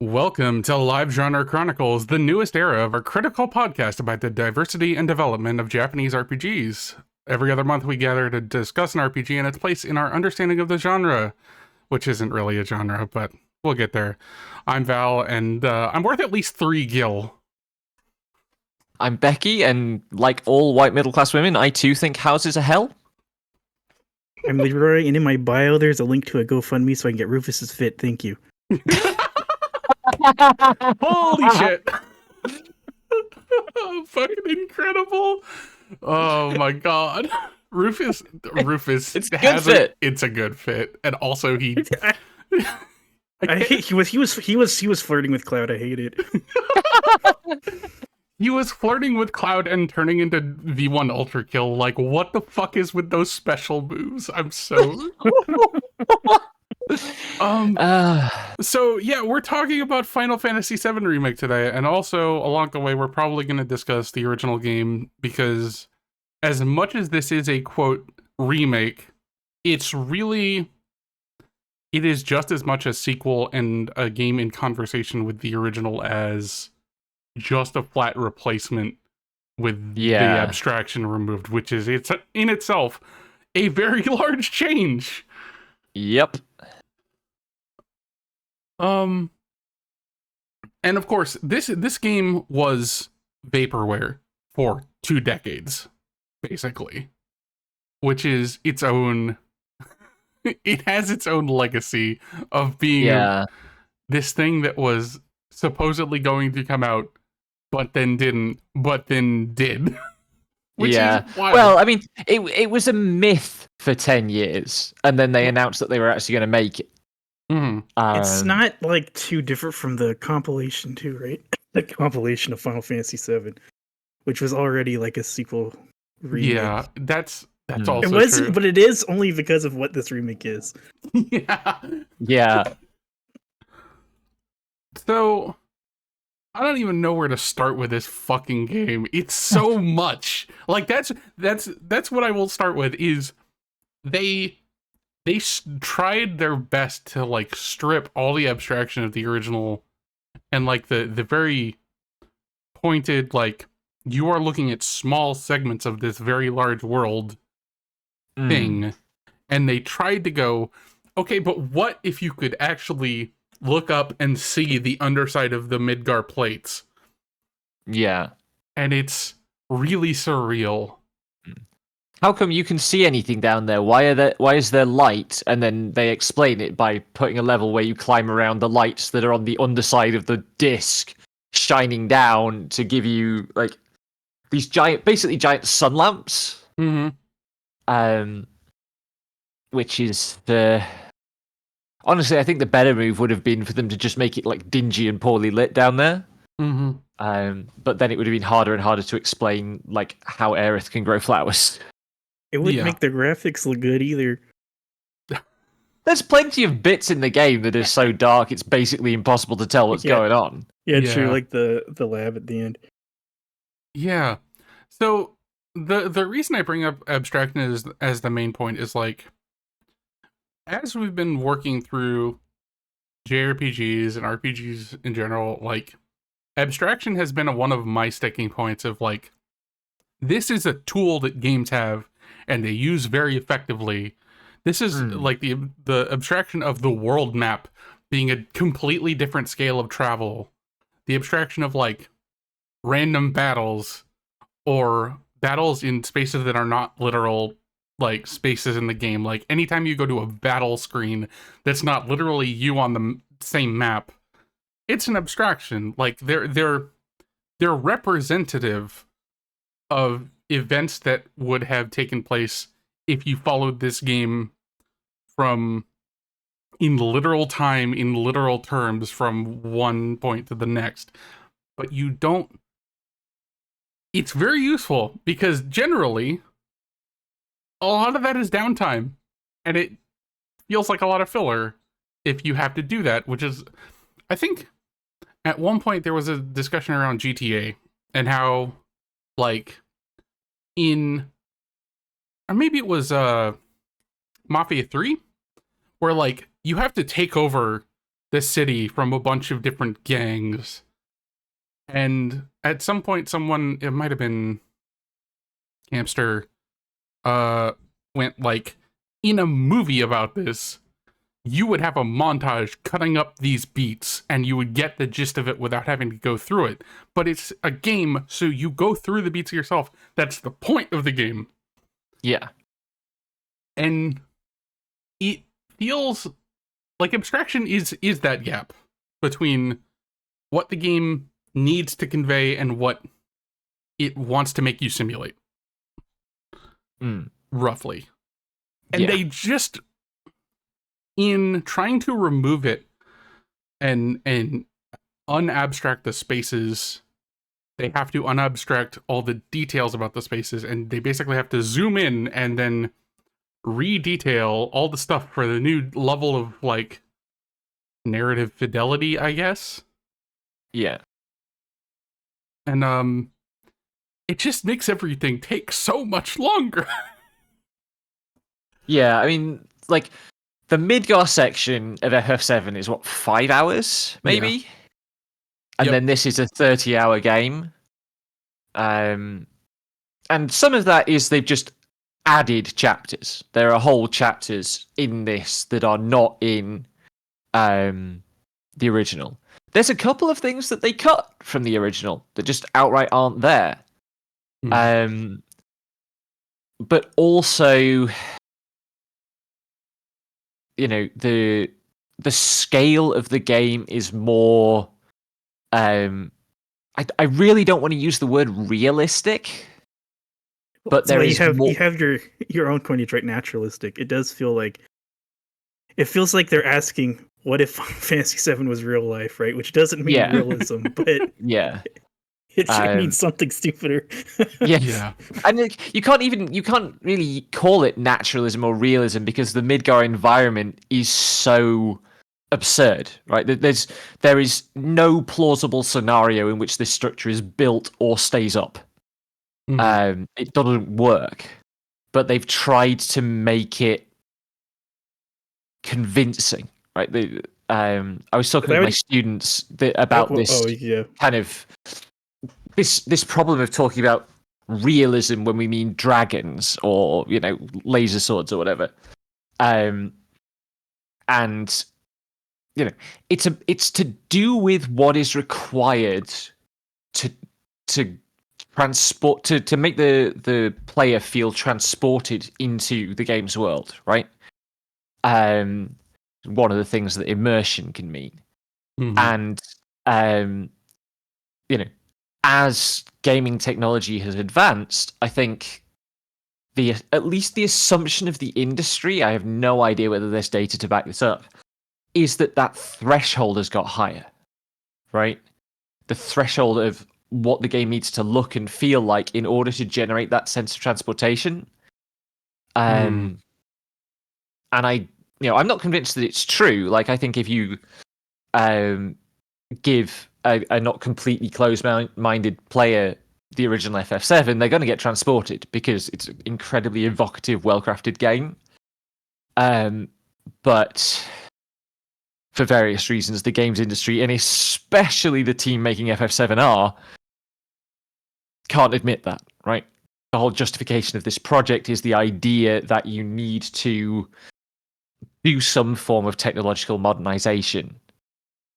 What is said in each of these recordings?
Welcome to Live Genre Chronicles, the newest era of our critical podcast about the diversity and development of Japanese RPGs. Every other month we gather to discuss an RPG and its place in our understanding of the genre, which isn't really a genre, but we'll get there. I'm Val, and I'm worth at least 3 gil. I'm Becky, and like all white middle-class women, I too think houses are hell. I'm Leroy, and in my bio, there's a link to a GoFundMe so I can get Rufus's fit. Thank you. Holy shit! Fucking incredible! Oh my god, Rufus It's a good fit. It's a good fit, and also he. I hate, he was flirting with Cloud. I hate it. He was flirting with Cloud and turning into V1 Ultra Kill. Like, what the fuck is with those special moves? I'm so. So yeah, we're talking about Final Fantasy VII Remake today, and also along the way, we're probably going to discuss the original game because, as much as this is a quote remake, it is just as much a sequel and a game in conversation with the original as just a flat replacement with the abstraction removed, which is it's in itself a very large change. Yep. And of course, this game was vaporware for 2 decades, basically, which is its own. It has its own legacy of being this thing that was supposedly going to come out, but then didn't, but then did. Which is wild. Well, I mean, it was a myth for 10 years, and then they announced that they were actually going to make it. It's not like too different from the compilation too, right? The compilation of Final Fantasy VII, which was already like a sequel remake. Yeah, that's also it was, true. but it is only because of what this remake is. Yeah. So I don't even know where to start with this fucking game. It's so much. Like that's what I will start with is they tried their best to like strip all the abstraction of the original and like the very pointed, like, you are looking at small segments of this very large world thing, and they tried to go, okay, but what if you could actually look up and see the underside of the Midgar plates? Yeah. And it's really surreal. How come you can see anything down there? Why is there light? And then they explain it by putting a level where you climb around the lights that are on the underside of the disc, shining down to give you like these basically giant sun lamps. Which is honestly, I think the better move would have been for them to just make it like dingy and poorly lit down there. But then it would have been harder and harder to explain like how Aerith can grow flowers. It wouldn't make the graphics look good either. There's plenty of bits in the game that are so dark it's basically impossible to tell what's going on. Yeah, true. Like the lab at the end. Yeah. So the reason I bring up abstraction as the main point is like, as we've been working through JRPGs and RPGs in general, like, abstraction has been one of my sticking points of like, this is a tool that games have and they use very effectively. This is like the abstraction of the world map being a completely different scale of travel. The abstraction of like random battles or battles in spaces that are not literal like spaces in the game. Like anytime you go to a battle screen that's not literally you on the same map, it's an abstraction. Like they're representative of events that would have taken place if you followed this game from in literal time, in literal terms, from one point to the next. But you don't. It's very useful because generally a lot of that is downtime, and it feels like a lot of filler if you have to do that, which is, I think at one point there was a discussion around GTA and how like or maybe it was Mafia 3, where like you have to take over the city from a bunch of different gangs. And at some point, someone, it might have been Hamster, went like, in a movie about this, you would have a montage cutting up these beats and you would get the gist of it without having to go through it. But it's a game, so you go through the beats yourself. That's the point of the game. Yeah. And it feels like Abstraction is that gap between what the game needs to convey and what it wants to make you simulate. Roughly. And they just, in trying to remove it and unabstract the spaces, they have to unabstract all the details about the spaces, and they basically have to zoom in and then re-detail all the stuff for the new level of, like, narrative fidelity, I guess. Yeah. And, it just makes everything take so much longer. Yeah, I mean, like, the Midgar section of FF7 is, 5 hours, maybe? Yeah. And Yep. then this is a 30-hour game. And some of that is they've just added chapters. There are whole chapters in this that are not in the original. There's a couple of things that they cut from the original that just outright aren't there. But also, you know, the scale of the game is more. I really don't want to use the word realistic, but there is more. You have your own coinage, right? Naturalistic. It does feel like it feels like they're asking, "What if Fantasy VII was real life?" Right, which doesn't mean realism, but yeah. It should mean something stupider. Yeah. And you can't really call it naturalism or realism because the Midgar environment is so absurd, right? There is no plausible scenario in which this structure is built or stays up. It doesn't work. But they've tried to make it convincing, right? I was talking with my students about this kind of this problem of talking about realism when we mean dragons or, you know, laser swords or whatever. And you know, it's to do with what is required to transport to make the player feel transported into the game's world, right? One of the things that immersion can mean. And you know, as gaming technology has advanced, I think at least the assumption of the industry, I have no idea whether there's data to back this up, is that threshold has got higher, right? The threshold of what the game needs to look and feel like in order to generate that sense of transportation. And I'm not convinced that it's true. Like, I think if you give a not completely closed-minded player the original FF7, they're going to get transported because it's an incredibly evocative, well-crafted game. But for various reasons, the games industry, and especially the team making FF7R, can't admit that, right? The whole justification of this project is the idea that you need to do some form of technological modernization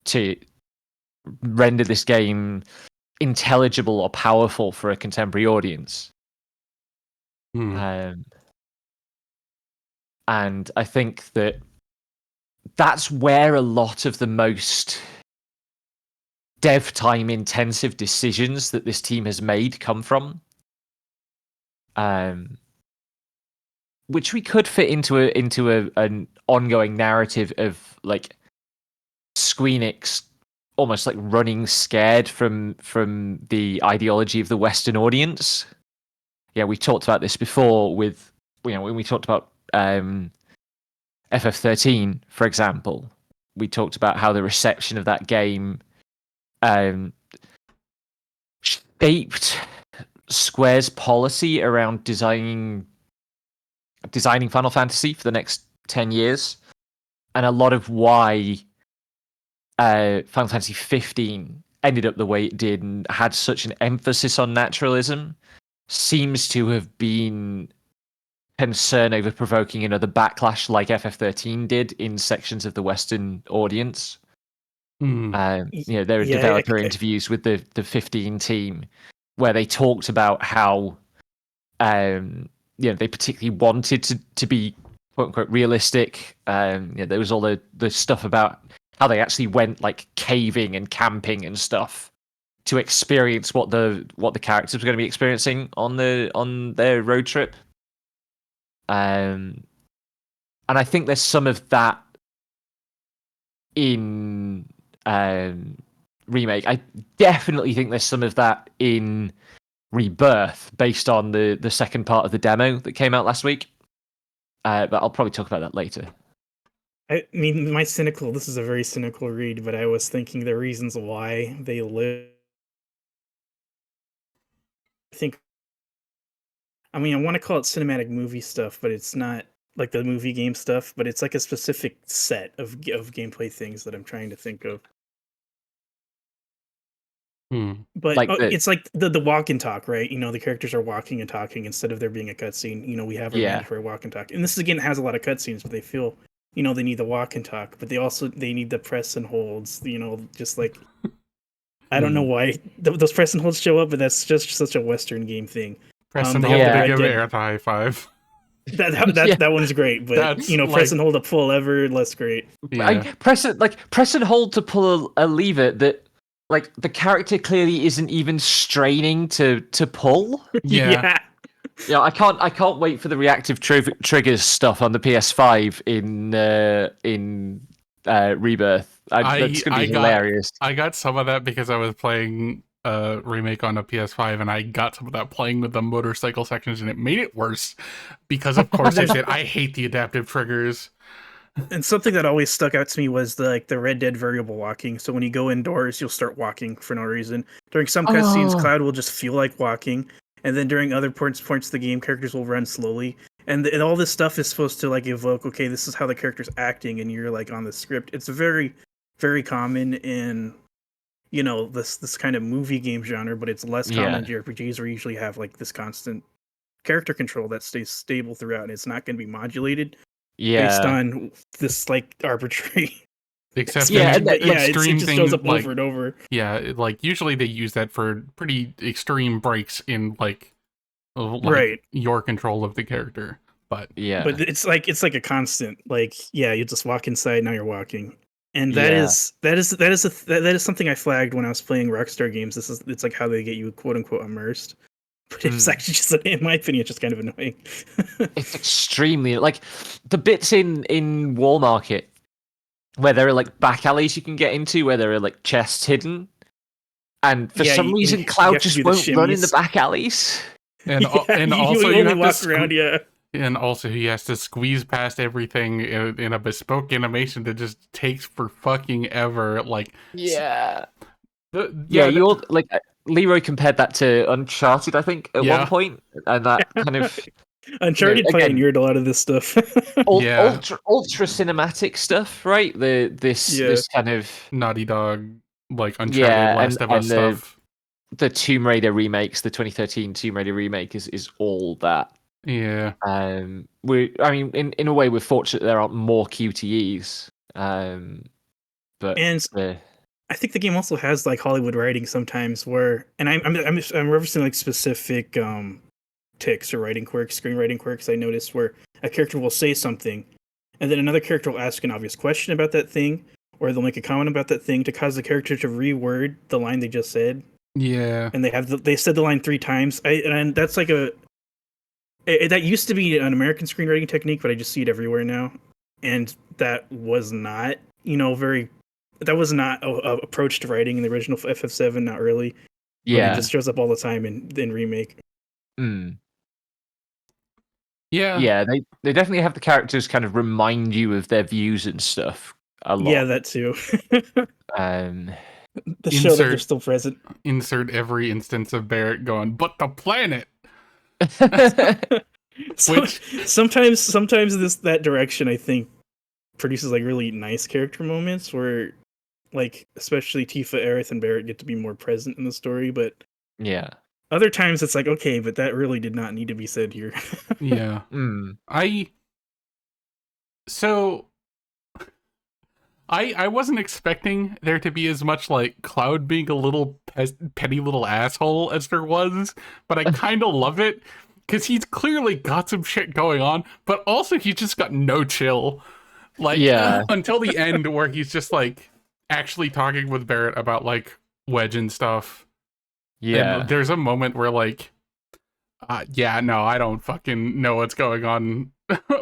to render this game intelligible or powerful for a contemporary audience. And I think that's where a lot of the most dev time intensive decisions that this team has made come from. Which we could fit into an ongoing narrative of, like, Squeenix almost like running scared from the ideology of the Western audience. Yeah, we talked about this before with, you know, when we talked about FF13, for example. We talked about how the reception of that game shaped Square's policy around designing Final Fantasy for the next 10 years. And a lot of why Final Fantasy 15 ended up the way it did and had such an emphasis on naturalism seems to have been concern over provoking another backlash like FF13 did in sections of the Western audience. There are developer interviews with the 15 team where they talked about how they particularly wanted to be quote unquote realistic. There was all the stuff about how they actually went like caving and camping and stuff to experience what the characters were going to be experiencing on their road trip. And I think there's some of that in Remake. I definitely think there's some of that in Rebirth based on the second part of the demo that came out last week. But I'll probably talk about that later. I mean, this is a very cynical read, but I was thinking the reasons why they live. I want to call it cinematic movie stuff, but it's not like the movie game stuff, but it's like a specific set of gameplay things that I'm trying to think of. But like it's like the walk and talk, right? The characters are walking and talking instead of there being a cutscene. We have a mandatory walk and talk. And this again has a lot of cutscenes, but they feel, they need the walk and talk, but they need the press and holds, just like, I don't know why those press and holds show up, but that's just such a Western game thing. Press and hold to give Air the high five. That one's great, but press and hold to pull lever, less great. Yeah. Press and hold to pull a lever that like the character clearly isn't even straining to pull. Yeah. Yeah, I can't wait for the reactive triggers stuff on the PS5 in Rebirth. That's gonna be hilarious. I got some of that because I was playing Remake on a PS5, and I got some of that playing with the motorcycle sections, and it made it worse because, of course, I hate the adaptive triggers. And something that always stuck out to me was the Red Dead variable walking. So when you go indoors, you'll start walking for no reason. During some cutscenes, Cloud will just feel like walking, and then during other points of the game, characters will run slowly. And all this stuff is supposed to like evoke, okay, this is how the character's acting, and you're like on the script. It's very, very common in this kind of movie game genre, but it's less common in JRPGs where you usually have like this constant character control that stays stable throughout, and it's not going to be modulated based on this like arbitrary. Except it just shows up over and over. Yeah, like usually they use that for pretty extreme breaks in like your control of the character. But but it's like a constant you just walk inside, now you're walking. And that is something I flagged when I was playing Rockstar games. It's like how they get you quote unquote immersed. But it's actually just, in my opinion, it's just kind of annoying. It's extremely like the bits in Wall Market where there are like back alleys you can get into where there are like chests hidden, and for some reason Cloud just won't run in the back alleys. And also you have walk around, And also he has to squeeze past everything in a bespoke animation that just takes for fucking ever. Like you all like Leroy compared that to Uncharted, I think, at one point, and that kind of Uncharted pioneered a lot of this stuff. ultra cinematic stuff, right? This kind of Naughty Dog, like Uncharted, Last of Us stuff. The Tomb Raider remakes, the 2013 Tomb Raider remake is all that. Yeah. In a way, we're fortunate there aren't more QTEs. But I think the game also has like Hollywood writing sometimes where, and I'm referencing like specific tics or writing quirks, screenwriting quirks. I noticed where a character will say something, and then another character will ask an obvious question about that thing, or they'll make a comment about that thing to cause the character to reword the line they just said. Yeah. And they said the line 3 times. And that's like that used to be an American screenwriting technique, but I just see it everywhere now. And that was not, that was not a approach to writing in the original FF7, not really. Yeah. It just shows up all the time in Remake. Yeah. Yeah, they definitely have the characters kind of remind you of their views and stuff a lot. Yeah, that too. The show that they're still present. Insert every instance of Barrett going, but the planet! Sometimes that direction I think produces like really nice character moments where like especially Tifa, Aerith, and Barrett get to be more present in the story, but Yeah. other times it's like, okay, but that really did not need to be said here. Yeah. Mm. So I wasn't expecting there to be as much like Cloud being a little petty little asshole as there was, but I kind of love it because he's clearly got some shit going on, but also he's just got no chill. Like Yeah. until the end where he's just like actually talking with Barrett about like Wedge and stuff. Yeah. And there's a moment where like, yeah, no, I don't fucking know what's going on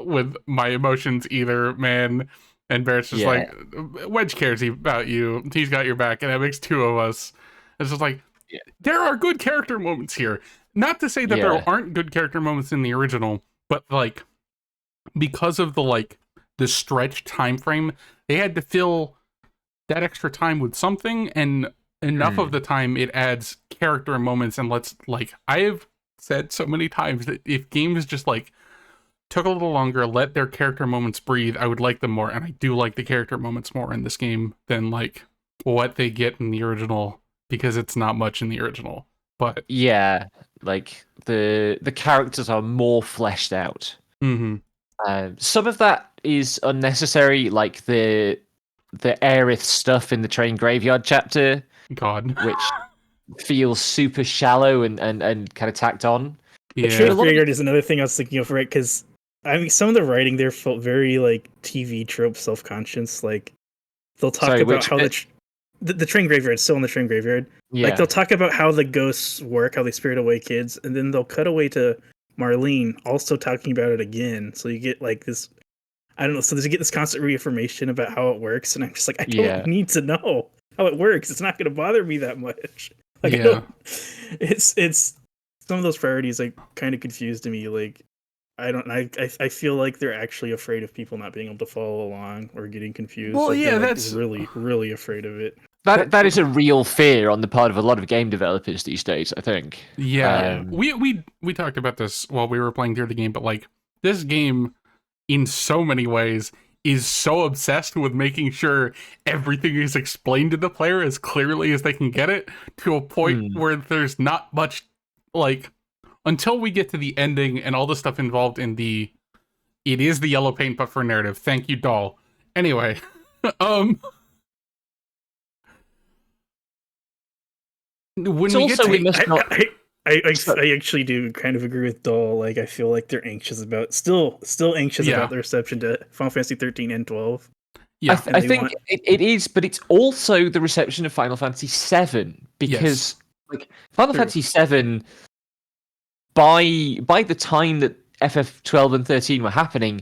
with my emotions either, man. And Barrett's just Yeah. like, Wedge cares about you. He's got your back, and that makes two of us. It's just like, Yeah. there are good character moments here. Not to say that Yeah. there aren't good character moments in the original, but like, because of the stretched time frame, they had to fill that extra time with something, and enough of the time it adds character moments. And let's like, I have said so many times that if games just like took a little longer, let their character moments breathe, I would like them more. And I do like the character moments more in this game than like what they get in the original, because it's not much in the original. But Yeah, like the characters are more fleshed out. Some of that is unnecessary, like the Aerith stuff in the train graveyard chapter, God, which feels super shallow and kind of tacked on. The yeah, Train Graveyard is another thing I was thinking of, right? Because I mean, some of the writing there felt very like TV trope, self-conscious. Like they'll talk Sorry, about which how bit? the train graveyard is still in the train graveyard. Yeah, Like they'll talk about how the ghosts work, how they spirit away kids, and then they'll cut away to Marlene also talking about it again. So you get like this, I don't know. So you get this constant reaffirmation about how it works, and I'm just like, I don't Yeah. need to know how it works. It's not going to bother me that much. Like, I Yeah. don't, it's some of those priorities like kind of confused me. Like, I don't. I feel like they're actually afraid of people not being able to follow along or getting confused. Well, like, yeah, they're, like, that's- really afraid of it. that is a real fear on the part of a lot of game developers these days, I think. yeah. We talked about this while we were playing through the game, but like this game, in so many ways, is so obsessed with making sure everything is explained to the player as clearly as they can get it, to a point where there's not much like, until we get to the ending and all the stuff involved in it is the yellow paint but for narrative. Thank you, doll. Anyway, when It's we also get we to must not. I actually do kind of agree with Dole. Like, I feel like they're anxious about still anxious Yeah. about the reception to Final Fantasy 13 and 12. yeah, I think want- it is, but it's also the reception of Final Fantasy VII, because like Final True. Fantasy VII, by the time that FF12 and 13 were happening,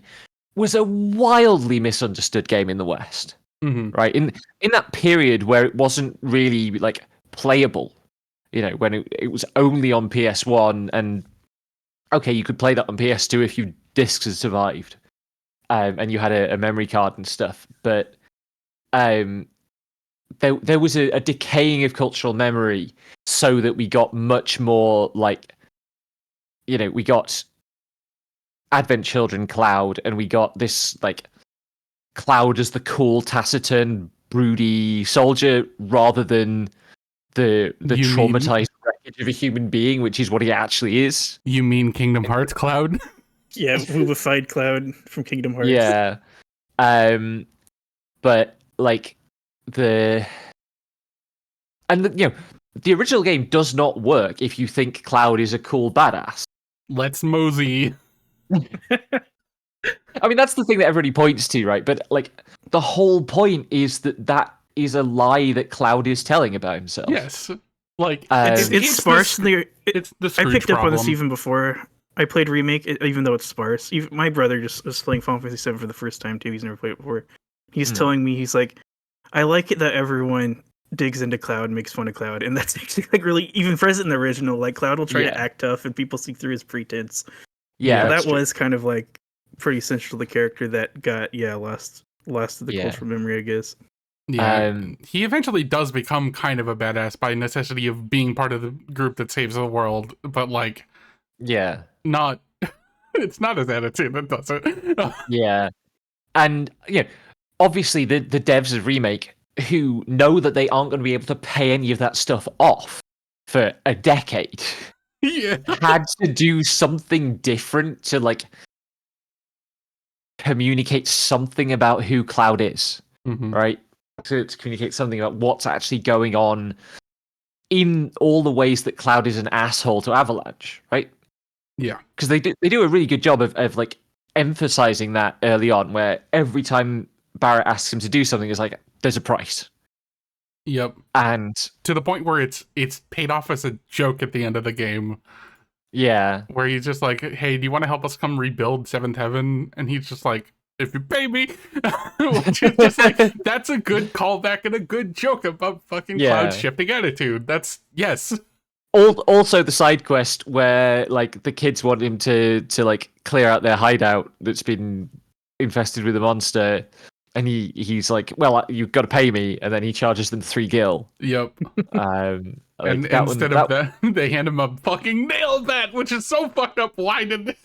was a wildly misunderstood game in the West. mhm. Right, in that period where it wasn't really like playable, you know, when it was only on PS1, and okay, you could play that on PS2 if your discs had survived, and you had a memory card and stuff, but there was a decaying of cultural memory, so that we got much more like, you know, we got Advent Children Cloud, and we got this like Cloud as the cool, taciturn, broody soldier, rather than the You mean- traumatized wreckage of a human being, which is what he actually is. You mean Kingdom Hearts Cloud? Yeah, Woobified Cloud from Kingdom Hearts. Yeah. But like the original game does not work if you think Cloud is a cool badass. Let's mosey. I mean, that's the thing that everybody points to, right? But like the whole point is that is a lie that Cloud is telling about himself. Yes. Like, It's sparse. It's the I Scrooge picked up on problem. this even before I played Remake, even though it's sparse. Even, my brother just was playing Final Fantasy VII for the first time too. He's never played it before. He's telling me, he's like, I like it that everyone digs into Cloud and makes fun of Cloud, and that's actually like really even present in the original. Like Cloud will try to act tough, and people see through his pretense. Yeah, that was kind of like pretty essential to the character that got lost to the cultural memory, I guess. Yeah, he eventually does become kind of a badass by necessity of being part of the group that saves the world, but like, yeah, not. It's not his attitude that does it. yeah, and obviously the devs of Remake who know that they aren't going to be able to pay any of that stuff off for a decade Yeah. had to do something different to like communicate something about who Cloud is, right? To communicate something about what's actually going on in all the ways that Cloud is an asshole to Avalanche, right? Yeah. Because they do a really good job of like emphasizing that early on, where every time Barrett asks him to do something, it's like there's a price. Yep. And to the point where it's paid off as a joke at the end of the game. Yeah. Where he's just like, hey, do you want to help us come rebuild Seventh Heaven? And he's just like, if you pay me. Which is just like, that's a good callback and a good joke about fucking Cloud's shifting attitude. That's, yes. Also the side quest where like the kids want him to like clear out their hideout that's been infested with a monster, and he's like, well, you've got to pay me, and then he charges them 3 gil. Yep. Like and instead of that, they hand him a fucking nail bat, which is so fucked up. Why did they...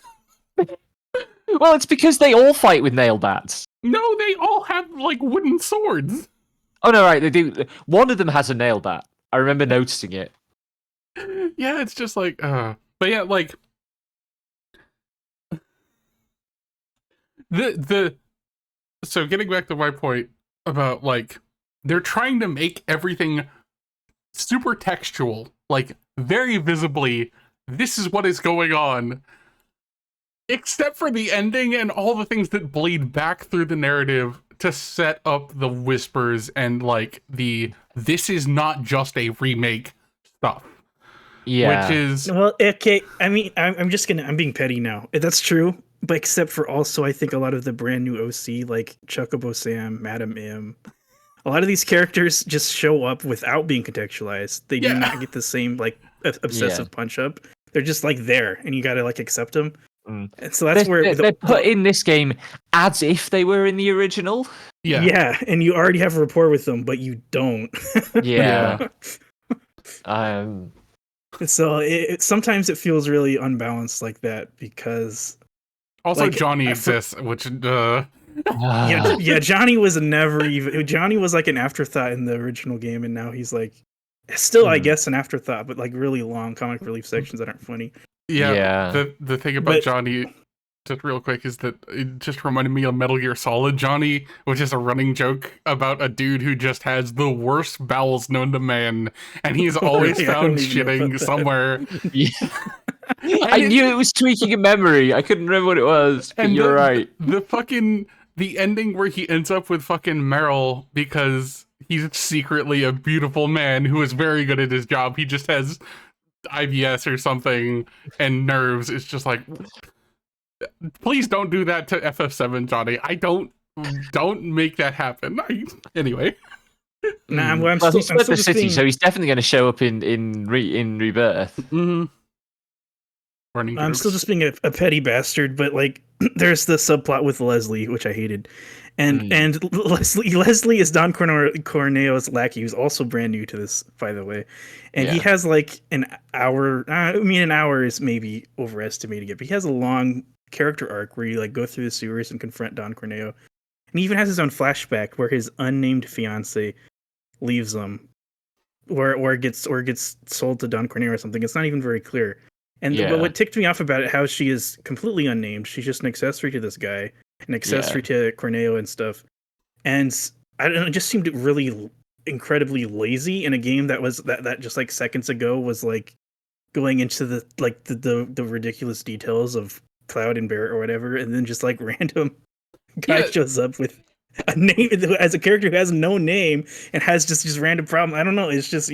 Well, it's because they all fight with nail bats. No, they all have like wooden swords. Oh no, right, they do. One of them has a nail bat. I remember noticing it. Yeah, it's just like, but yeah, like so getting back to my point about like they're trying to make everything super textual, like very visibly, this is what is going on, except for the ending and all the things that bleed back through the narrative to set up the whispers and like this is not just a remake stuff. Yeah. Which is... Well, okay, I mean, I'm being petty now. That's true, but except for also, I think a lot of the brand new OC, like Chocobo Sam, Madam M, a lot of these characters just show up without being contextualized. They do not get the same, like, obsessive punch-up. They're just, like, there, and you gotta, like, accept them. And so that's where... They're put in this game as if they were in the original. Yeah, and you already have a rapport with them, but you don't. Yeah. So sometimes it feels really unbalanced like that because also like, Johnny exists, which Johnny was Johnny was like an afterthought in the original game, and now he's like still I guess an afterthought, but like really long comic relief sections that aren't funny. The thing about Johnny, just real quick, is that it just reminded me of Metal Gear Solid Johnny, which is a running joke about a dude who just has the worst bowels known to man, and he's always found shitting somewhere. I knew it was tweaking a memory. I couldn't remember what it was, but you're right. The ending where he ends up with fucking Meryl because he's secretly a beautiful man who is very good at his job. He just has IBS or something and nerves. It's just like... Please don't do that to FF7, Johnny. Don't make that happen. Anyway. Nah, I'm he's still the city, so he's definitely going to show up in Rebirth. I'm still just being a petty bastard, but like, there's the subplot with Leslie, which I hated, and Leslie is Don Corneo's lackey, who's also brand new to this, by the way, and he has like an hour. An hour is maybe overestimating it, but he has a long character arc where you like go through the sewers and confront Don Corneo, and he even has his own flashback where his unnamed fiance leaves him, or gets sold to Don Corneo or something. It's not even very clear. But what ticked me off about it, how she is completely unnamed. She's just an accessory to this guy, an accessory to Corneo and stuff. And I don't know, it just seemed really incredibly lazy in a game that was that just like seconds ago was like going into the ridiculous details of Cloud and Barrett or whatever, and then just like random guy shows up with a name as a character who has no name and has just random problem. I don't know. It's just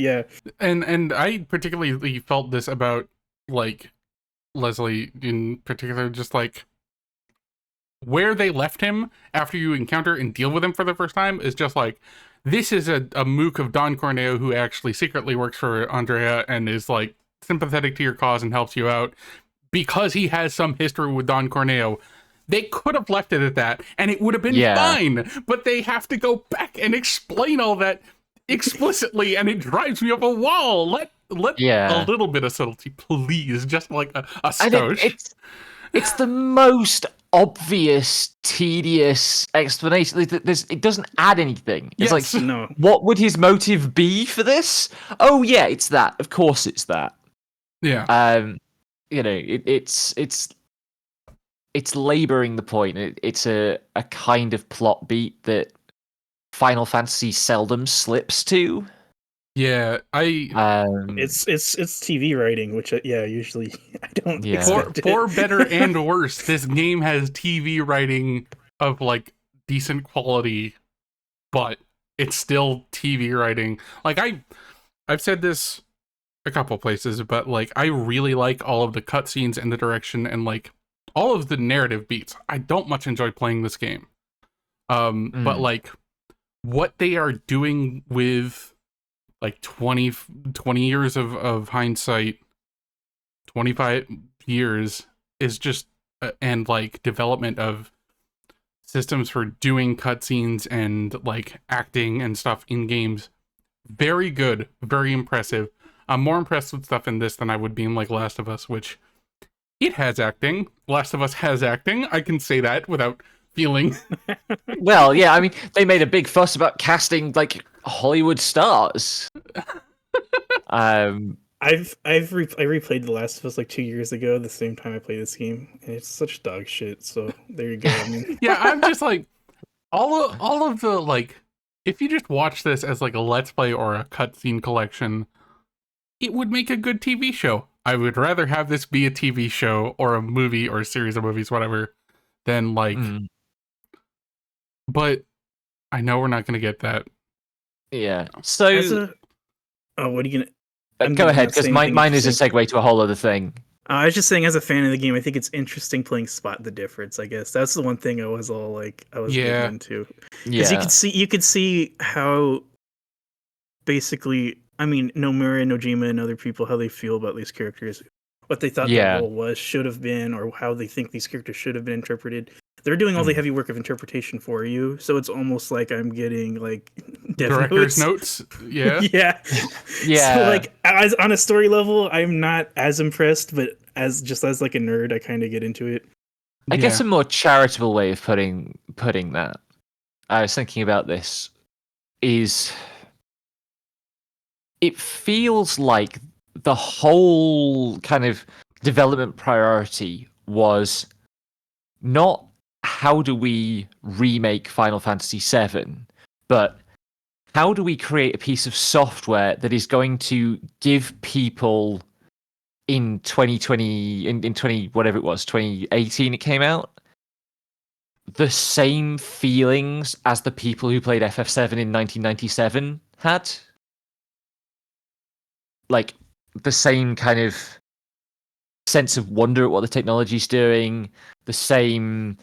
And I particularly felt this about like Leslie in particular, just like where they left him after you encounter and deal with him for the first time is just like, this is a mook of Don Corneo who actually secretly works for Andrea and is like sympathetic to your cause and helps you out because he has some history with Don Corneo. They could have left it at that and it would have been fine, but they have to go back and explain all that explicitly, and it drives me up a wall. Let a little bit of subtlety, please, just like a skosh. It's the most obvious, tedious explanation. It doesn't add anything. It's Yes. like, No. what would his motive be for this? Oh yeah, it's that. Of course, it's that. Yeah. It's laboring the point. It's a kind of plot beat that Final Fantasy seldom slips to. Yeah. It's TV writing, which usually I don't Yeah. expect it. For better and worse, this game has TV writing of like decent quality, but it's still TV writing. Like I've said this a couple places, but like I really like all of the cutscenes and the direction and like all of the narrative beats. I don't much enjoy playing this game. But like what they are doing with like 20 years of hindsight, 25 years is just and like development of systems for doing cutscenes and like acting and stuff in games. Very good, very impressive. I'm more impressed with stuff in this than I would be in like Last of Us, which it has acting. Last of Us has acting. I can say that without feeling. Well, yeah, I mean, they made a big fuss about casting like Hollywood stars. I replayed The Last of Us like 2 years ago, the same time I played this game, and it's such dog shit. So there you go. I mean, Yeah, I'm just like all of the like. If you just watch this as like a let's play or a cutscene collection, it would make a good TV show. I would rather have this be a TV show or a movie or a series of movies, whatever, than like. But I know we're not going to get that. Yeah. So what are you gonna? go ahead, because mine is a segue to a whole other thing. I was just saying, as a fan of the game, I think it's interesting playing Spot the Difference. I guess that's the one thing I was getting into. Because you could see how basically, I mean, Nomura, Nojima, and other people, how they feel about these characters, what they thought their role was, should have been, or how they think these characters should have been interpreted. They're doing all the heavy work of interpretation for you, so it's almost like I'm getting like director's notes. Yeah, yeah. So like, as on a story level, I'm not as impressed, but as like a nerd, I kind of get into it. I guess a more charitable way of putting that, I was thinking about this, is it feels like the whole kind of development priority was not how do we remake Final Fantasy VII, but how do we create a piece of software that is going to give people in 2020, in 20, whatever it was, 2018 it came out, the same feelings as the people who played FF7 in 1997 had? Like, the same kind of sense of wonder at what the technology's doing, the same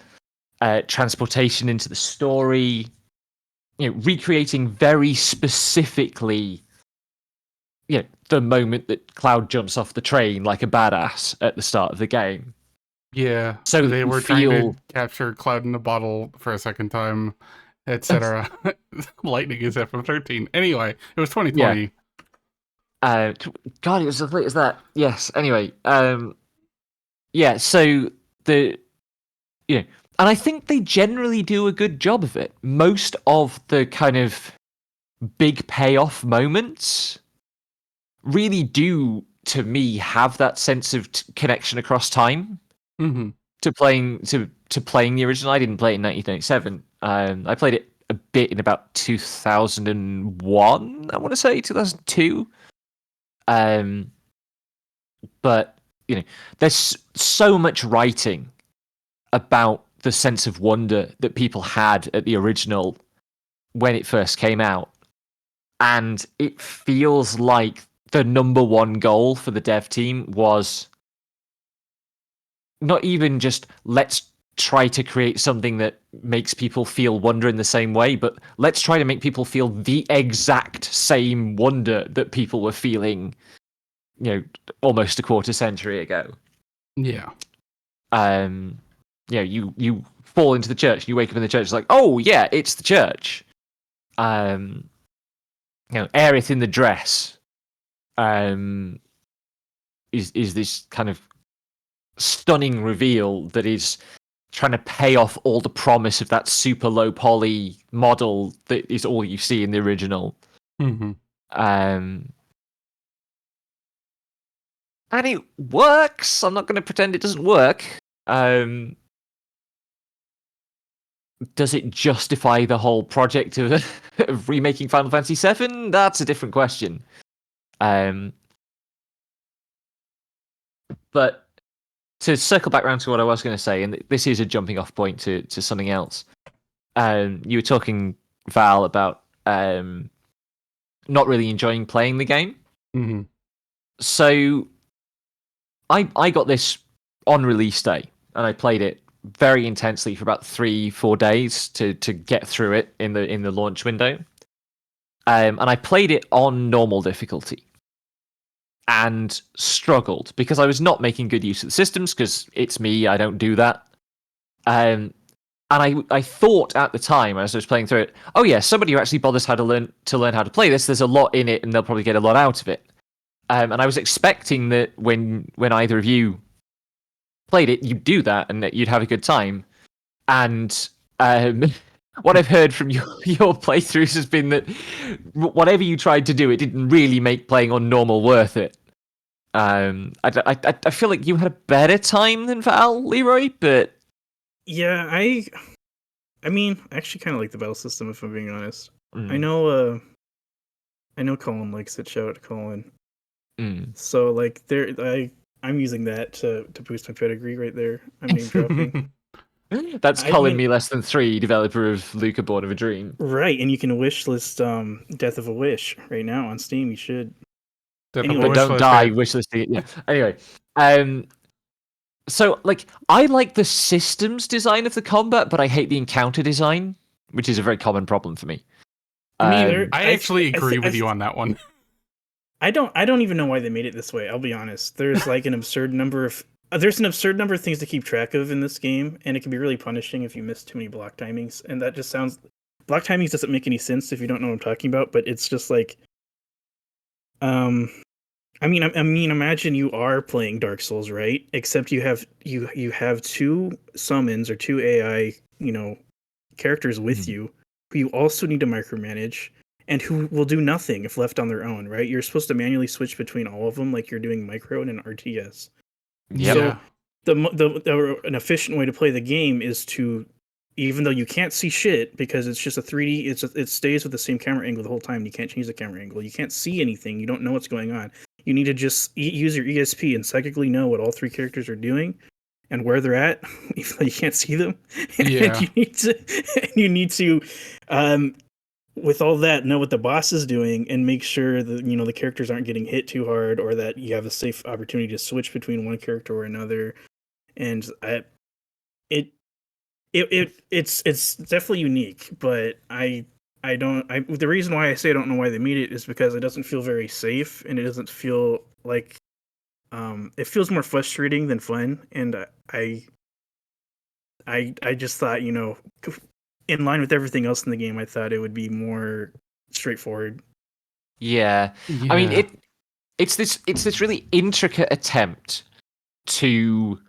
transportation into the story, recreating very specifically, the moment that Cloud jumps off the train like a badass at the start of the game. Yeah. So they were trying to capture Cloud in a bottle for a second time, etc. Lightning is FF13. Anyway, it was 2020. Yeah. God, it was as late as that. Yes. Anyway, yeah. So and I think they generally do a good job of it. Most of the kind of big payoff moments really do, to me, have that sense of connection across time to playing the original. I didn't play it in 1997. I played it a bit in about 2001. I want to say 2002. But there's so much writing about the sense of wonder that people had at the original when it first came out, and it feels like the number one goal for the dev team was not even just let's try to create something that makes people feel wonder in the same way, but let's try to make people feel the exact same wonder that people were feeling almost a quarter century ago. Yeah. You fall into the church, you wake up in the church, it's like, oh yeah, it's the church. Aerith in the dress is this kind of stunning reveal that is trying to pay off all the promise of that super low poly model that is all you see in the original. Mm-hmm. And it works. I'm not going to pretend it doesn't work. Does it justify the whole project of remaking Final Fantasy VII? That's a different question. But to circle back around to what I was going to say, and this is a jumping off point to something else. You were talking, Val, about not really enjoying playing the game. Mm-hmm. So I got this on release day, and I played it very intensely for about 3-4 days to get through it in the launch window. And I played it on normal difficulty and struggled because I was not making good use of the systems because it's me, I don't do that. And I thought at the time as I was playing through it, oh yeah, somebody who actually bothers how to learn how to play this, there's a lot in it and they'll probably get a lot out of it. And I was expecting that when either of you played it, you'd do that and that you'd have a good time. And what I've heard from your playthroughs has been that whatever you tried to do, it didn't really make playing on normal worth it. I feel like you had a better time than Val, Leroy, but Yeah, I mean, I actually kind of like the battle system, if I'm being honest. I know Colin likes it. Shout out to Colin. So like, I'm using that to boost my pedigree right there. I'm name dropping. That's Colin Me Less Than 3, developer of Luca Born of a Dream. Right, and you can wish list Death of a Wish right now on Steam. You should. Anyway, but don't die wish listing it. Yeah. Anyway, so like I like the systems design of the combat, but I hate the encounter design, which is a very common problem for me. I actually agree with you on that one. I don't even know why they made it this way. I'll be honest. There's like an absurd number of things to keep track of in this game, and it can be really punishing if you miss too many block timings. And that just sounds block timings doesn't make any sense if you don't know what I'm talking about. But it's just like, I mean, imagine you are playing Dark Souls, right? Except you have two summons or two AI, characters with you who you also need to micromanage, and who will do nothing if left on their own, right? You're supposed to manually switch between all of them like you're doing micro and an RTS. Yeah. So an efficient way to play the game is to, even though you can't see shit because it's just a 3D, it stays with the same camera angle the whole time. You can't change the camera angle. You can't see anything. You don't know what's going on. You need to just use your ESP and psychically know what all three characters are doing and where they're at, even though you can't see them. Yeah. And you need to, with all that, know what the boss is doing and make sure that the characters aren't getting hit too hard, or that you have a safe opportunity to switch between one character or another. And it's definitely unique, but the reason why I say I don't know why they made it is because it doesn't feel very safe, and it doesn't feel like it feels more frustrating than fun. And I just thought, in line with everything else in the game, I thought it would be more straightforward. Yeah. I mean, it's this really intricate attempt to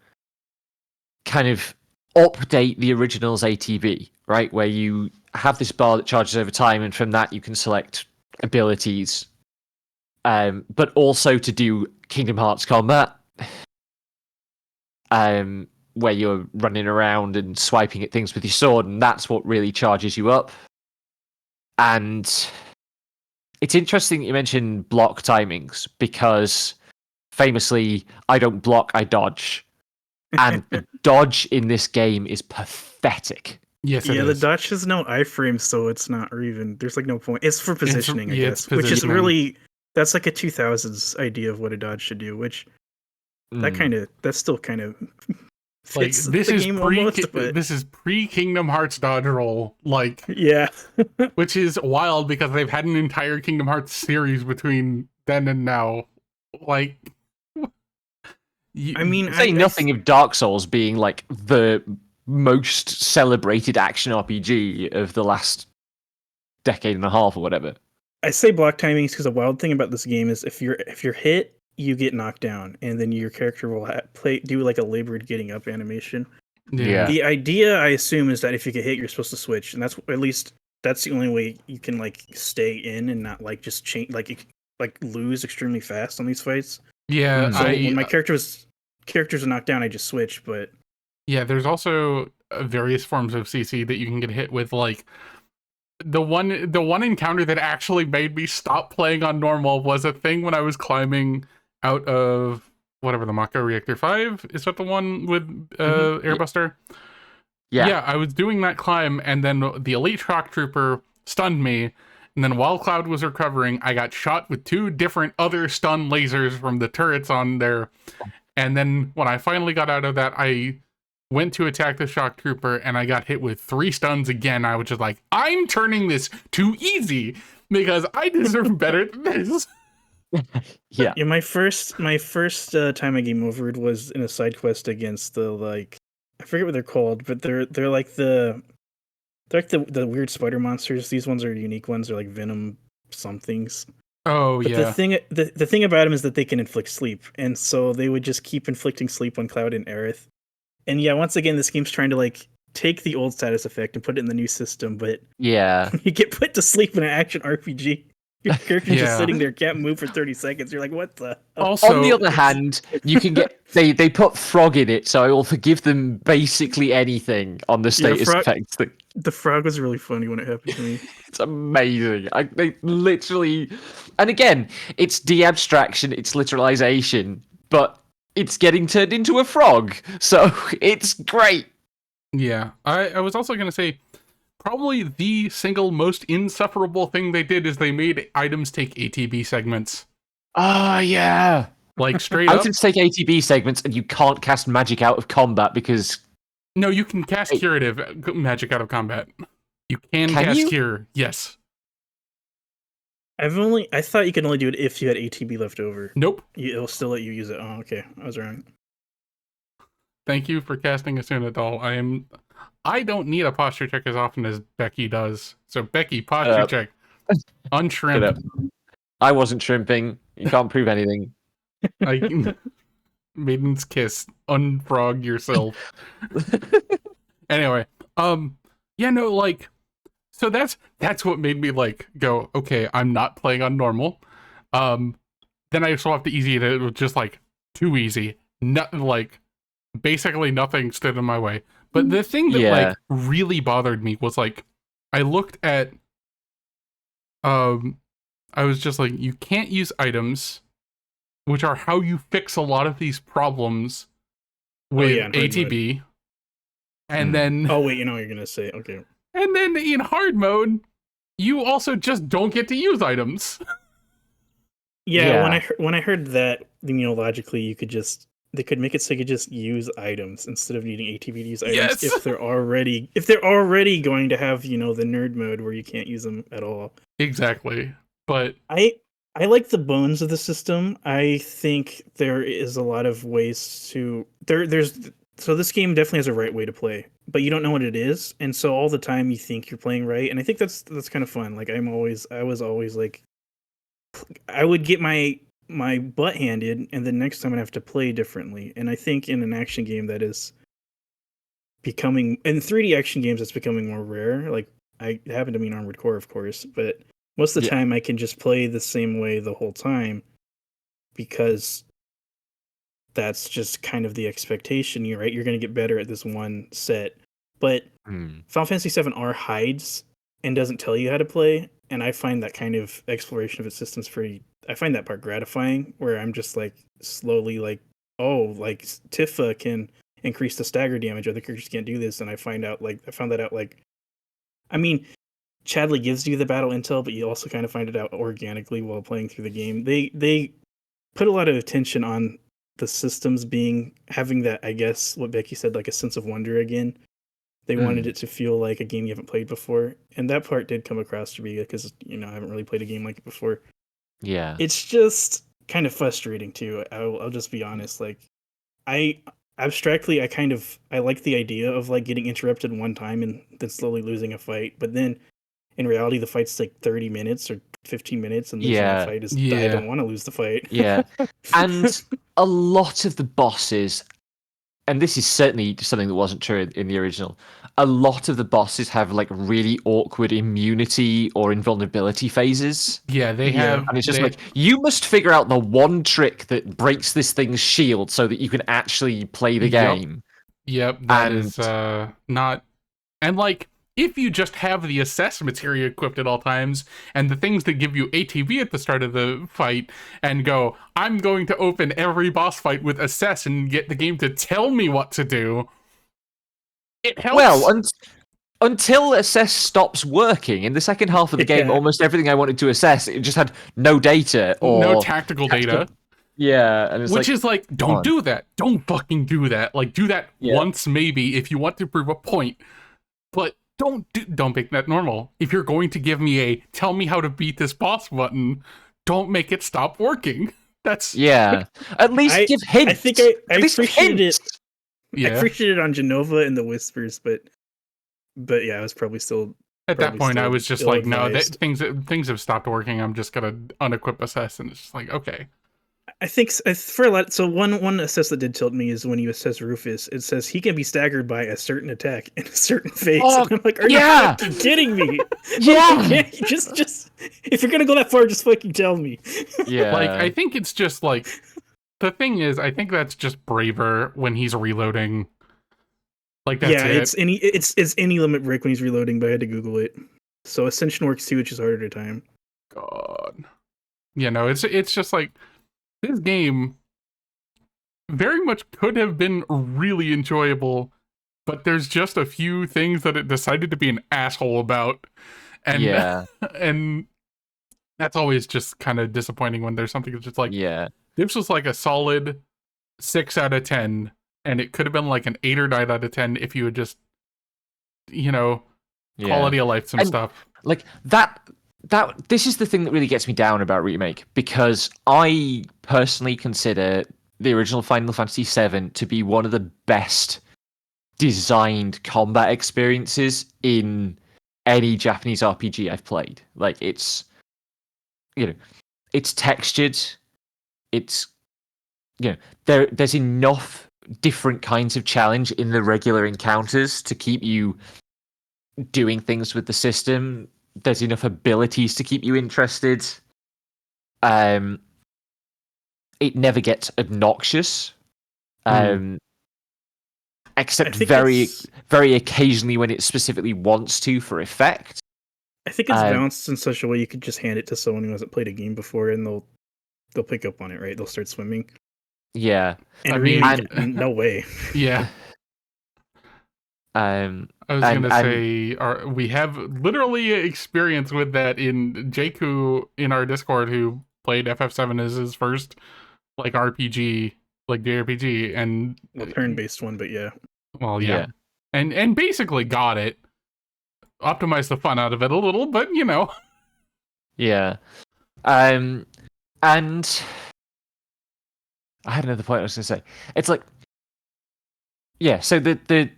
kind of update the original's ATB, right? Where you have this bar that charges over time, and from that you can select abilities, but also to do Kingdom Hearts combat, where you're running around and swiping at things with your sword, and that's what really charges you up. And it's interesting that you mentioned block timings, because famously, I don't block, I dodge. And the dodge in this game is pathetic. Yes, it is. The dodge has no iframe, so it's not, or even there's like no point. It's for positioning, I guess, which is really, that's like a 2000s idea of what a dodge should do, which that's still kind of like this is pre Kingdom Hearts dodge roll, like which is wild because they've had an entire Kingdom Hearts series between then and now. Like, I say nothing of Dark Souls being like the most celebrated action RPG of the last decade and a half or whatever. I say block timings because the wild thing about this game is if you're hit, you get knocked down, and then your character will do like a labored getting up animation. Yeah. The idea, I assume, is that if you get hit, you're supposed to switch, and that's at least that's the only way you can like stay in and not like just change like lose extremely fast on these fights. Yeah, So when my characters are knocked down, I just switch. But yeah, there's also various forms of CC that you can get hit with. Like the one encounter that actually made me stop playing on normal was a thing when I was climbing out of whatever the Mako Reactor 5 is that the one with Airbuster? Yeah, I was doing that climb, and then the elite shock trooper stunned me. And then while Cloud was recovering, I got shot with 2 different other stun lasers from the turrets on there. And then when I finally got out of that, I went to attack the shock trooper, and I got hit with 3 stuns again. I was just like, I'm turning this too easy because I deserve better than this. Yeah. my first time I game overed was in a side quest against the like I forget what they're called, but they're like the weird spider monsters. These ones are unique ones. They're like venom somethings. Oh, But yeah. the thing about them is that they can inflict sleep, and so they would just keep inflicting sleep on Cloud and Aerith. And yeah, once again, this game's trying to like take the old status effect and put it in the new system, but Yeah. you get put to sleep in an action RPG. Your character's Yeah. just sitting there, can't move for 30 seconds. You're like, what the? Also, On the other hand, you can get they put frog in it, so I will forgive them basically anything on the status Frog- effects. The frog was really funny when it happened to me. It's amazing. They literally, and again, it's de-abstraction, it's literalization, but it's getting turned into a frog, so it's great. yeah, I was also going to say, probably the single most insufferable thing they did is they made items take ATB segments. Yeah. Like, straight up. Items take ATB segments, and you can't cast magic out of combat because... No, you can cast curative magic out of combat. You can cast cure, yes. I thought you could only do it if you had ATB left over. Nope. It'll still let you use it. Oh, okay. I was wrong. Thank you for casting Asuna doll. I don't need a posture check as often as Becky does. So Becky, posture check. Unshrimp. I wasn't shrimping. You can't prove anything. Maiden's kiss. Unfrog yourself. Anyway, yeah, no, like, so that's what made me like go, okay, I'm not playing on normal. Then I swapped to easy, and it was just like too easy. Nothing, like, basically nothing stood in my way. But the thing that like really bothered me was like, I looked at, I was just like, you can't use items, which are how you fix a lot of these problems with ATB. And then... Oh, wait, you know what you're going to say. Okay. And then in hard mode, you also just don't get to use items. Yeah. When I heard that, logically, they could make it so you could just use items instead of needing ATB to use items if they're already going to have, the nerd mode where you can't use them at all. Exactly. But I like the bones of the system. I think there is a lot of ways to so this game definitely has a right way to play, but you don't know what it is, and so all the time you think you're playing right, and I think that's kind of fun. Like I was always like, I would get my butt handed, and then next time I'd have to play differently. And I think in an action game that is becoming, in 3D action games, that's becoming more rare. Like I happen to mean Armored Core, of course, but most of the time I can just play the same way the whole time because that's just kind of the expectation. You're right. You're going to get better at this one set, but Final Fantasy VII R hides and doesn't tell you how to play. And I find that kind of exploration of its systems I find that part gratifying, where I'm just like slowly like, oh, like Tifa can increase the stagger damage. Other characters can't do this. And I found that out I mean, Chadley gives you the battle intel, but you also kind of find it out organically while playing through the game. They put a lot of attention on the systems having that, I guess, what Becky said, like a sense of wonder again. They wanted it to feel like a game you haven't played before. And that part did come across to me because, I haven't really played a game like it before. Yeah. It's just kind of frustrating too. I'll just be honest. Like abstractly, I like the idea of like getting interrupted one time and then slowly losing a fight. But then in reality, the fight's like 30 minutes or 15 minutes, and losing the fight is I don't want to lose the fight. Yeah. And a lot of the bosses, and this is certainly something that wasn't true in the original, a lot of the bosses have like really awkward immunity or invulnerability phases. Yeah, they Yeah. have. And it's just they, like, you must figure out the one trick that breaks this thing's shield so that you can actually play the Yep. game. Yep, that And is not. And like, if you just have the assess materia equipped at all times, and the things that give you ATB at the start of the fight, and go, I'm going to open every boss fight with assess and get the game to tell me what to do, it helps. well, until assess stops working in the second half of the game, Yeah. almost everything I wanted to assess, it just had no data or no tactical data. Yeah, and it's Which is like, don't on. do that. Don't fucking do that. Like, do that Yeah. once maybe if you want to prove a point. But don't make that normal. If you're going to give me a tell me how to beat this boss button, don't make it stop working. That's Yeah. At least give hints. I think I At least appreciated hints. it. yeah. I appreciated it on Genova and the Whispers, but yeah, I was probably still. At that point, I still was just like, no, that ill-advised. things have stopped working. I'm just gonna unequip assess, and it's just like, okay. I think for a lot. So one assess that did tilt me is when you assess Rufus. It says he can be staggered by a certain attack in a certain phase. Oh, and I'm like, are yeah. you fucking kidding me? Yeah. Can't you just if you're gonna go that far, just fucking tell me. Yeah. Like, I think it's just like the thing is, I think that's just braver when he's reloading. Like that's it's any limit break when he's reloading, but I had to Google it. So Ascension works too, which is harder to time. God. You know, it's just like this game very much could have been really enjoyable, but there's just a few things that it decided to be an asshole about. And yeah. and that's always just kind of disappointing when there's something that's just like, Yeah. this was like a solid 6 out of 10, and it could have been like an 8 or 9 out of 10 if you had just, you know, quality of life some stuff. Like that this is the thing that really gets me down about Remake, because I personally consider the original Final Fantasy VII to be one of the best designed combat experiences in any Japanese RPG I've played. Like, it's, you know, it's textured, it's, you know, there's enough different kinds of challenge in the regular encounters to keep you doing things with the system. There's enough abilities to keep you interested. It never gets obnoxious. Except very occasionally when it specifically wants to for effect. I think it's balanced in such a way you could just hand it to someone who hasn't played a game before, and they'll pick up on it, right? They'll start swimming. Yeah, and no way. Yeah. I was gonna say, we have literally experience with that in Jakku in our Discord, who played FF7 as his first like RPG, like JRPG, and turn-based one, but yeah. Well, yeah. And basically got it. Optimized the fun out of it a little, but you know. Yeah. And I had another point I was gonna say. It's like, yeah, so the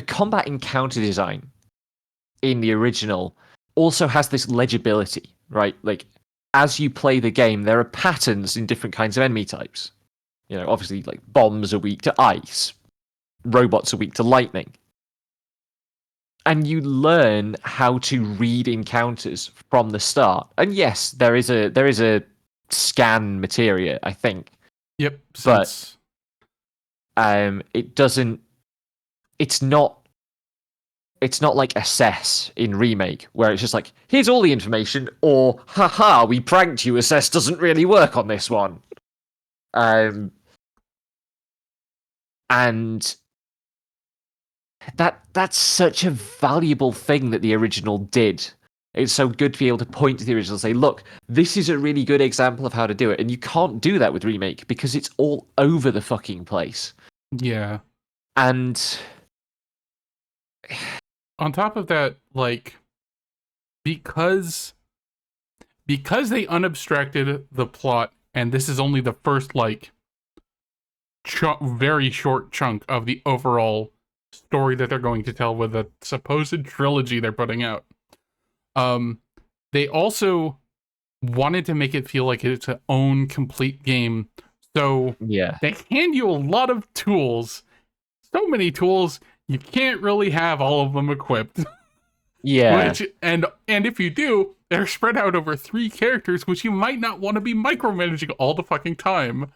combat encounter design in the original also has this legibility, right? Like, as you play the game, there are patterns in different kinds of enemy types. You know, obviously, like, bombs are weak to ice, robots are weak to lightning. And you learn how to read encounters from the start. And yes, there is a scan materia, I think. Yep. But it doesn't. It's not like Assess in Remake, where it's just like, here's all the information, or haha, we pranked you, Assess doesn't really work on this one. And that's such a valuable thing that the original did. It's so good to be able to point to the original and say, look, this is a really good example of how to do it. And you can't do that with Remake because it's all over the fucking place. Yeah. And on top of that, like, because they unabstracted the plot, and this is only the first, like, very short chunk of the overall story that they're going to tell with a supposed trilogy they're putting out. They also wanted to make it feel like it's its own complete game, So Yeah. they hand you a lot of tools. So many tools, you can't really have all of them equipped. Yeah. Which and if you do, they're spread out over 3 characters, which you might not want to be micromanaging all the fucking time.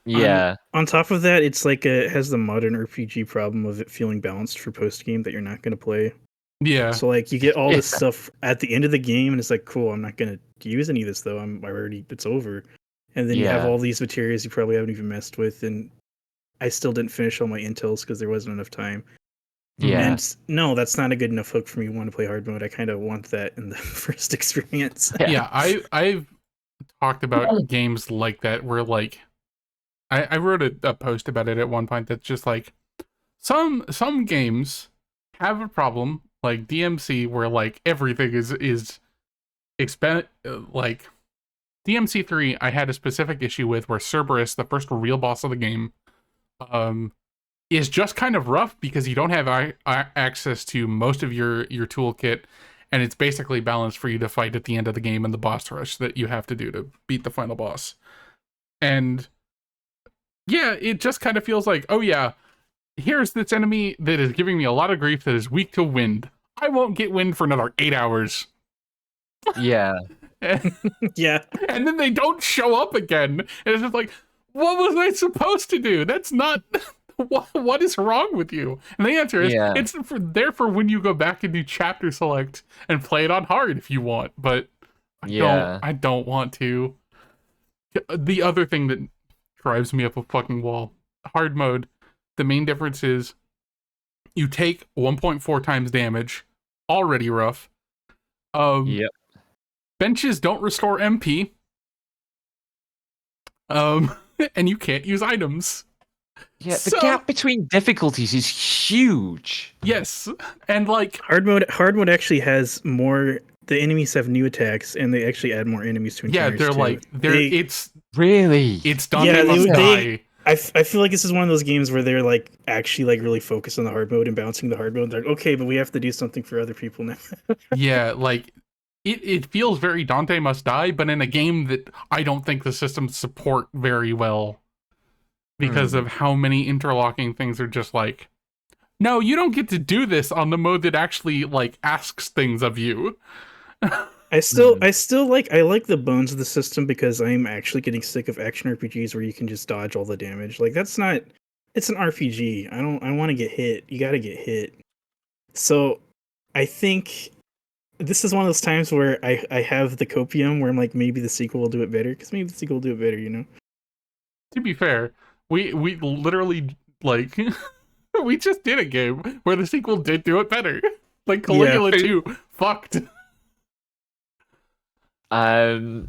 Yeah. On top of that, it's like it has the modern RPG problem of it feeling balanced for post game that you're not going to play. Yeah. So like you get all this Yeah. stuff at the end of the game, and it's like, cool, I'm not going to use any of this though. it's over. And then you have Yeah. all these materials you probably haven't even messed with, and I still didn't finish all my intels because there wasn't enough time. Yeah. And no, that's not a good enough hook for me to want to play hard mode. I kind of want that in the first experience. Yeah, I've talked about games like that where like I wrote a post about it at one point that's just like some games have a problem like DMC where like everything is like DMC3 I had a specific issue with where Cerberus, the first real boss of the game, is just kind of rough because you don't have access to most of your toolkit, and it's basically balanced for you to fight at the end of the game and the boss rush that you have to do to beat the final boss. And yeah, it just kind of feels like, oh yeah, here's this enemy that is giving me a lot of grief that is weak to wind. I won't get wind for another 8 hours. Yeah. Yeah. And then they don't show up again. And it's just like, what was I supposed to do? That's not... what is wrong with you? And the answer is, it's there for when you go back and do chapter select and play it on hard if you want. But I don't want to. The other thing that drives me up a fucking wall, hard mode, the main difference is you take 1.4 times damage, already rough. Benches don't restore MP. And you can't use items. Yeah, the gap between difficulties is huge. Yes, and like hard mode actually has more. The enemies have new attacks, and they actually add more enemies to encounters. Yeah, it's really Dante must die. I feel like this is one of those games where they're like actually like really focused on the hard mode and balancing the hard mode. They're like, okay, but we have to do something for other people now. Yeah, like it feels very Dante must die, but in a game that I don't think the systems support very well because of how many interlocking things are just like, no, you don't get to do this on the mode that actually like asks things of you. I still like the bones of the system because I'm actually getting sick of action RPGs where you can just dodge all the damage. Like it's an RPG. I want to get hit. You got to get hit. So I think this is one of those times where I have the copium where I'm like, maybe the sequel will do it better, because maybe the sequel will do it better, you know? To be fair, we literally, like, we just did a game where the sequel did do it better. Like, Caligula 2 fucked. On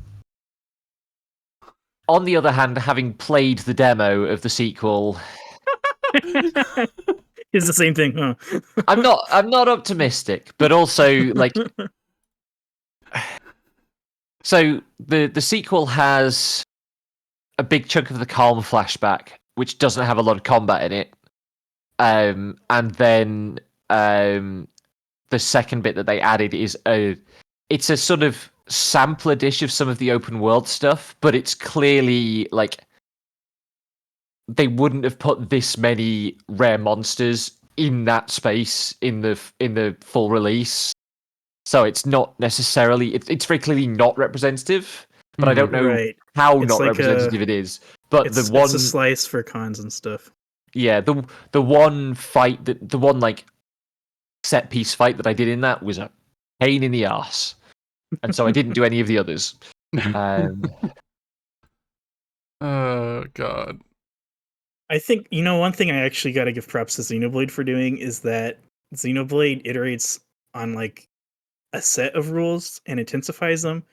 the other hand, having played the demo of the sequel... It's the same thing, huh? I'm not optimistic, but also like so the sequel has a big chunk of the Calm flashback, which doesn't have a lot of combat in it. And then the second bit that they added is it's a sort of sampler dish of some of the open world stuff, but it's clearly like they wouldn't have put this many rare monsters in that space in the full release. So it's not necessarily it's very clearly not representative, but I don't know how it's not like representative it is. But it's a slice for cons and stuff. Yeah, the one fight the one like set piece fight that I did in that was a pain in the ass. And so I didn't do any of the others. Oh god. I think, one thing I actually got to give props to Xenoblade for doing is that Xenoblade iterates on like a set of rules and intensifies them.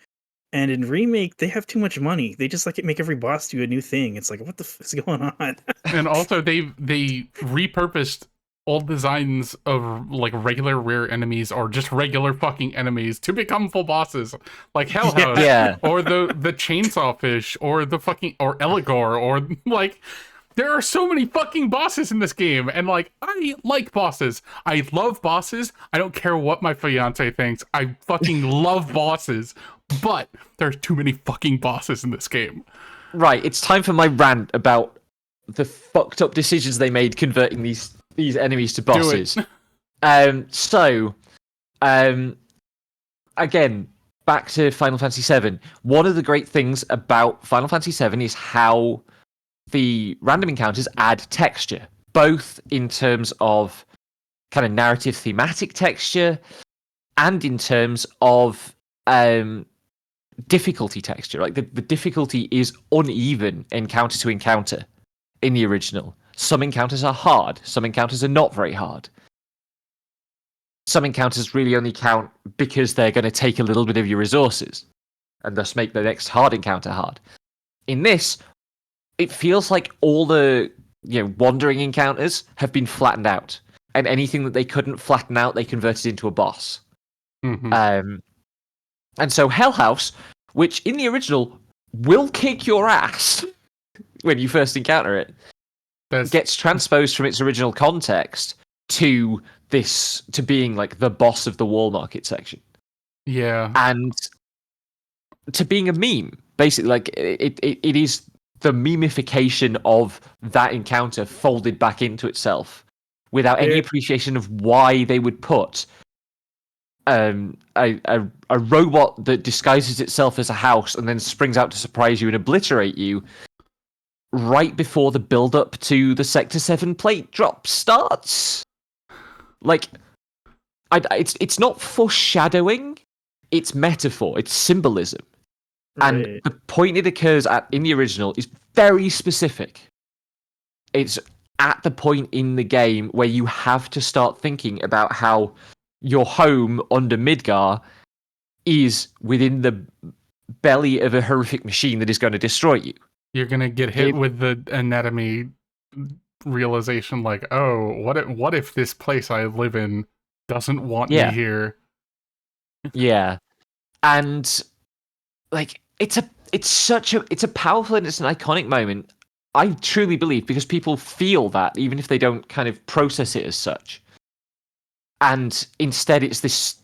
And in Remake, they have too much money. They just like make every boss do a new thing. It's like, what the f is going on? And also, they repurposed old designs of like regular rare enemies or just regular fucking enemies to become full bosses, like Hell House, or the chainsaw fish, or the fucking or Eligor, or like. There are so many fucking bosses in this game, and like, I like bosses. I love bosses. I don't care what my fiance thinks. I fucking love bosses, but there's too many fucking bosses in this game. Right, it's time for my rant about the fucked up decisions they made converting these enemies to bosses. So, again, back to Final Fantasy VII. One of the great things about Final Fantasy VII is how the random encounters add texture, both in terms of kind of narrative thematic texture and in terms of difficulty texture. Like the difficulty is uneven encounter to encounter in the original. Some encounters are hard, some encounters are not very hard. Some encounters really only count because they're going to take a little bit of your resources and thus make the next hard encounter hard. In this, it feels like all the wandering encounters have been flattened out, and anything that they couldn't flatten out, they converted into a boss. Mm-hmm. And so Hell House, which in the original will kick your ass when you first encounter it, gets transposed from its original context to being like the boss of the wall market section. Yeah. And to being a meme, basically. Like it is the memification of that encounter folded back into itself without any appreciation of why they would put a robot that disguises itself as a house and then springs out to surprise you and obliterate you right before the build-up to the Sector 7 plate drop starts. Like, it's not foreshadowing, it's metaphor, it's symbolism. Right. And the point it occurs at in the original is very specific. It's at the point in the game where you have to start thinking about how your home under Midgar is within the belly of a horrific machine that is going to destroy you. You're going to get hit with the anatomy realization, like, oh, what if this place I live in doesn't want me here? Yeah. And like it's a powerful and it's an iconic moment. I truly believe, because people feel that even if they don't kind of process it as such. And instead it's this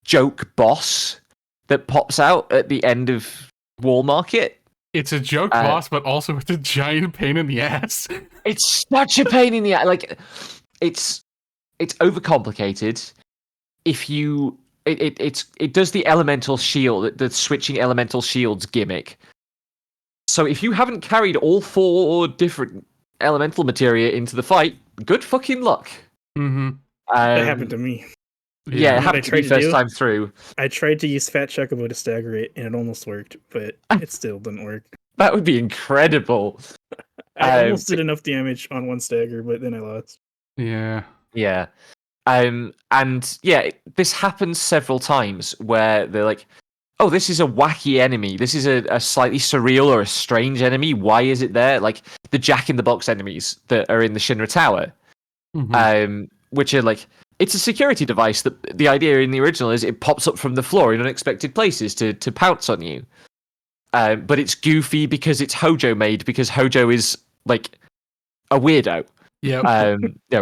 joke boss that pops out at the end of Wall Market. It's a joke boss, but also it's a giant pain in the ass. It's such a pain in the ass. Like, it's overcomplicated. If you it does the elemental shield, the switching elemental shields gimmick. So if you haven't carried all 4 different elemental materia into the fight, good fucking luck. Mm-hmm. That happened to me. Yeah, it happened to me first time through. I tried to use Fat Chocobo to stagger it, and it almost worked, but it still didn't work. That would be incredible. I almost did enough damage on one stagger, but then I lost. Yeah. Yeah. And yeah, this happens several times where they're like, oh, this is a wacky enemy. This is a slightly surreal or a strange enemy. Why is it there? Like the Jack-in-the-Box enemies that are in the Shinra Tower. Mm-hmm. Which are like, it's a security device that the idea in the original is it pops up from the floor in unexpected places to pounce on you. But it's goofy because it's Hojo made, because Hojo is like a weirdo. Yeah.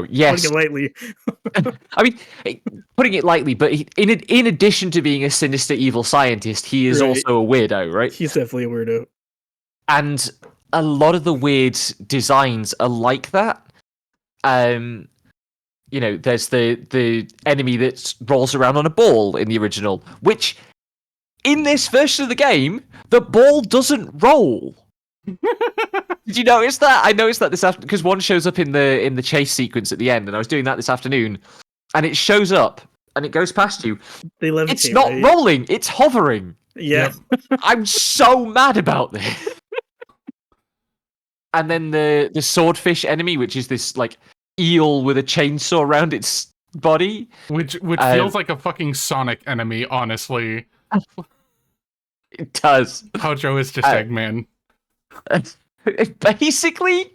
Yes. Putting it lightly. I mean, putting it lightly, but in addition to being a sinister evil scientist, he is also a weirdo, right? He's definitely a weirdo. And a lot of the weird designs are like that. There's the enemy that rolls around on a ball in the original, which in this version of the game, the ball doesn't roll. Did you notice that? I noticed that this afternoon because one shows up in the chase sequence at the end, and I was doing that this afternoon, and it shows up and it goes past you. They levitate, it's not rolling; it's hovering. Yeah, I'm so mad about this. And then the swordfish enemy, which is this like eel with a chainsaw around its body, which feels like a fucking Sonic enemy, honestly. It does. Hojo is just Eggman. Basically,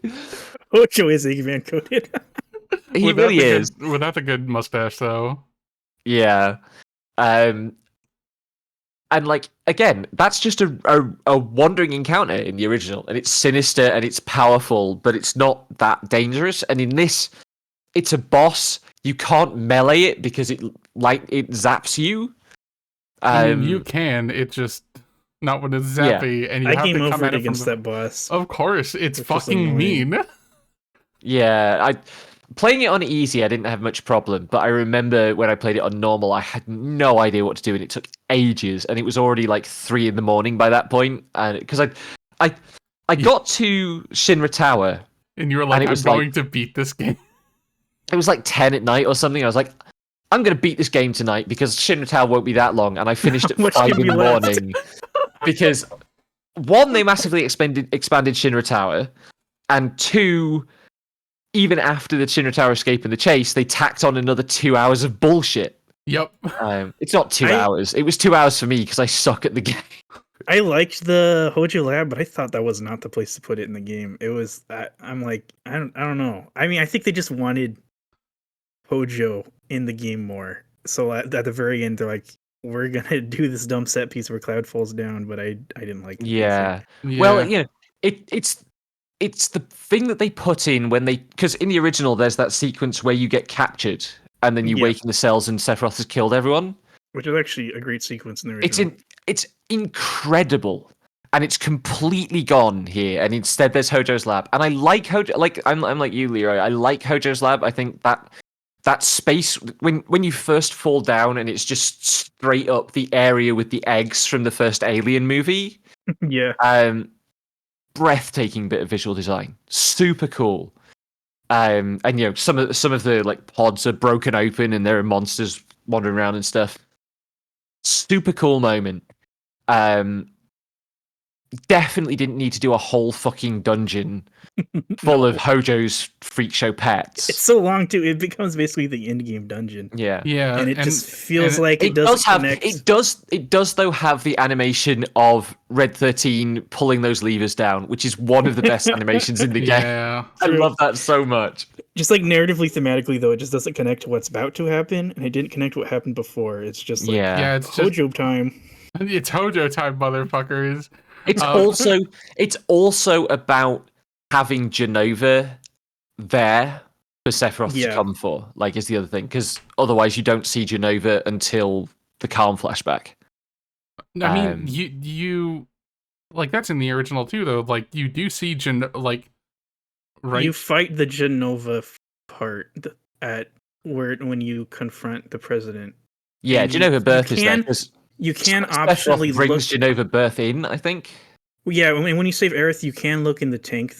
Hojo is Eggman coded. He really is. Without the good mustache, though. Yeah. And like, again, that's just a wandering encounter in the original, and it's sinister and it's powerful, but it's not that dangerous. And in this, it's a boss. You can't melee it because it zaps you. I mean, you can. It just not when it's Yeah. zappy, and you I have game to come over at it it from against that boss. Of course, it's Which is fucking annoying. mean. Yeah, I playing it on easy, I didn't have much problem, but I remember when I played it on normal, I had no idea what to do, and it took ages, and it was already like 3 a.m. by that point, and because I I got to Shinra Tower, And you were and like, I'm going to beat this game. it was like 10 at night or something. I was like, I'm gonna beat this game tonight because Shinra Tower won't be that long, and I finished at Much 5 can in be the left? morning because one, they massively expanded Shinra Tower, and two, even after the Shinra Tower escape and the chase, they tacked on another 2 hours of bullshit. Yep. It's not 2 hours. It was 2 hours for me because I suck at the game. I liked the Hojo Lab, but I thought that was not the place to put it in the game. It was. I'm like, I don't know. I mean, I think they just wanted Hojo in the game more. So at the very end, they're like, we're gonna do this dumb set piece where Cloud falls down, but I didn't like it. Yeah. Yeah. Well, you know, it's the thing that they put in when they, because in the original there's that sequence where you get captured and then you Yeah. wake in the cells and Sephiroth has killed everyone. Which is actually a great sequence in the original. It's incredible, and it's completely gone here. And instead, there's Hojo's lab, and I like Hojo. Like I'm like you, Leroy. I like Hojo's lab. I think that space when you first fall down and it's just straight up the area with the eggs from the first Alien movie. Yeah. Breathtaking bit of visual design, super cool. And you know some of the like pods are broken open and there are monsters wandering around and stuff. Super cool moment. Definitely didn't need to do a whole fucking dungeon full of Hojo's freak show pets. It's so long too. It becomes basically the end game dungeon. Yeah. Yeah. And it just feels like it does doesn't have connect. it does though have the animation of Red 13 pulling those levers down, which is one of the best animations in the game. Yeah. I love that so much. Just like narratively, thematically, though, it just doesn't connect to what's about to happen, and it didn't connect to what happened before. It's just like, Yeah. It's just Hojo time. it's Hojo time, motherfuckers. It's also about having Genova there for Sephiroth to come for, like, is the other thing, because otherwise you don't see Genova until the Calm flashback. I mean, you like that's in the original too, though. Like you do see right. You fight the Genova part at when you confront the president. Yeah, Genova Birth is there. You can optionally brings Genova Birth in, I think. Yeah, when you save Aerith, you can look in the tank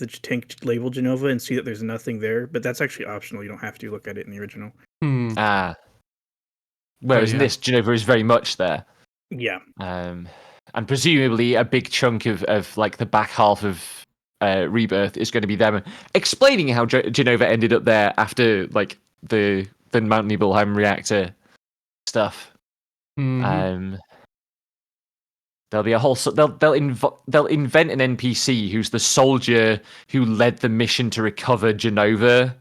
labeled Genova and see that there's nothing there, but that's actually optional. You don't have to look at it in the original. Whereas in this, Genova is very much there. Yeah. And presumably a big chunk of like the back half of Rebirth is going to be them explaining how Genova ended up there after like the Mount Nibelheim reactor stuff. Mm-hmm. There'll be a whole they'll invent an NPC who's the soldier who led the mission to recover Genova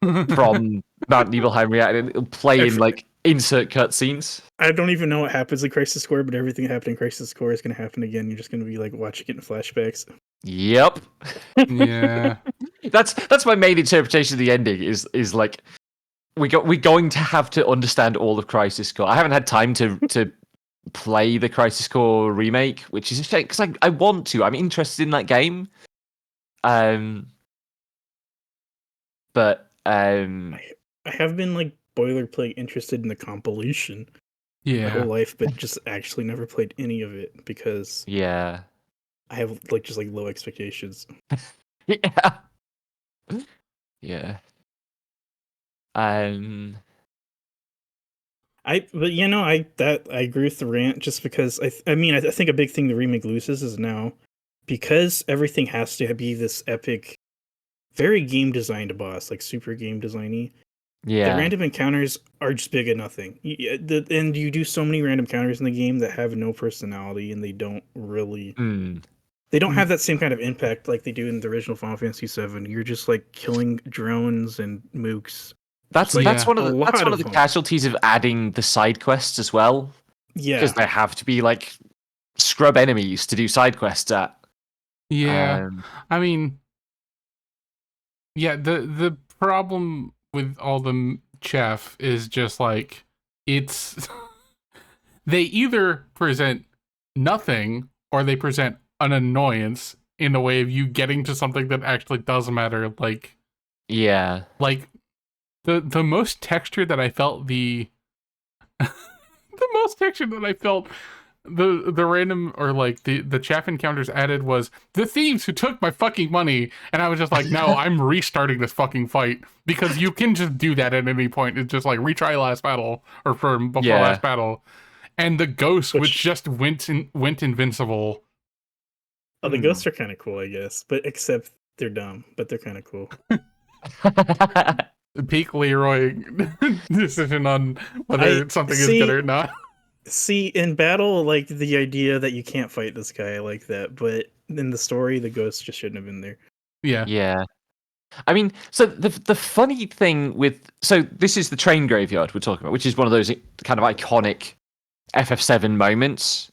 from Mount Nibelheim reactor. It'll play in like insert cutscenes. I don't even know what happens in Crisis Core, but everything that happened in Crisis Core is going to happen again. You're just going to be like watching it in flashbacks. Yep. Yeah. That's my main interpretation of the ending is like we're going to have to understand all of Crisis Core. I haven't had time to play the Crisis Core remake, which is a shame because I want to. I'm interested in that game. But I have been like boilerplate interested in the compilation my whole life, but just actually never played any of it because I have like just like low expectations. Yeah. But you know, I agree with the rant just because I mean I think a big thing the remake loses is now because everything has to be this epic, very game designed boss, like super game designy. The random encounters are just big and nothing. And you do so many random encounters in the game that have no personality and they don't really they don't have that same kind of impact like they do in the original Final Fantasy VII. You're just like killing drones and mooks. That's one of the casualties of adding the side quests as well. Yeah, because they have to be like scrub enemies to do side quests at. Yeah, I mean, the problem with all the chaff is just like it's they either present nothing, or they present an annoyance in the way of you getting to something that actually does matter. Yeah. Like the most texture that I felt the most texture that I felt the random or like the chaff encounters added was the thieves who took my fucking money, and I was just like, no, I'm restarting this fucking fight because you can just do that at any point. It's just like retry last battle or before Yeah. last battle, and the ghosts which Which just went invincible. oh, the ghosts are kind of cool, I guess, but except they're dumb, but they're kind of cool. Peak Leroy decision on whether I something is good see. or not. See, in battle, like the idea that you can't fight this guy, I like that, but in the story, the ghosts just shouldn't have been there. Yeah. Yeah. I mean, so the funny thing with this is the train graveyard we're talking about, which is one of those kind of iconic FF7 moments.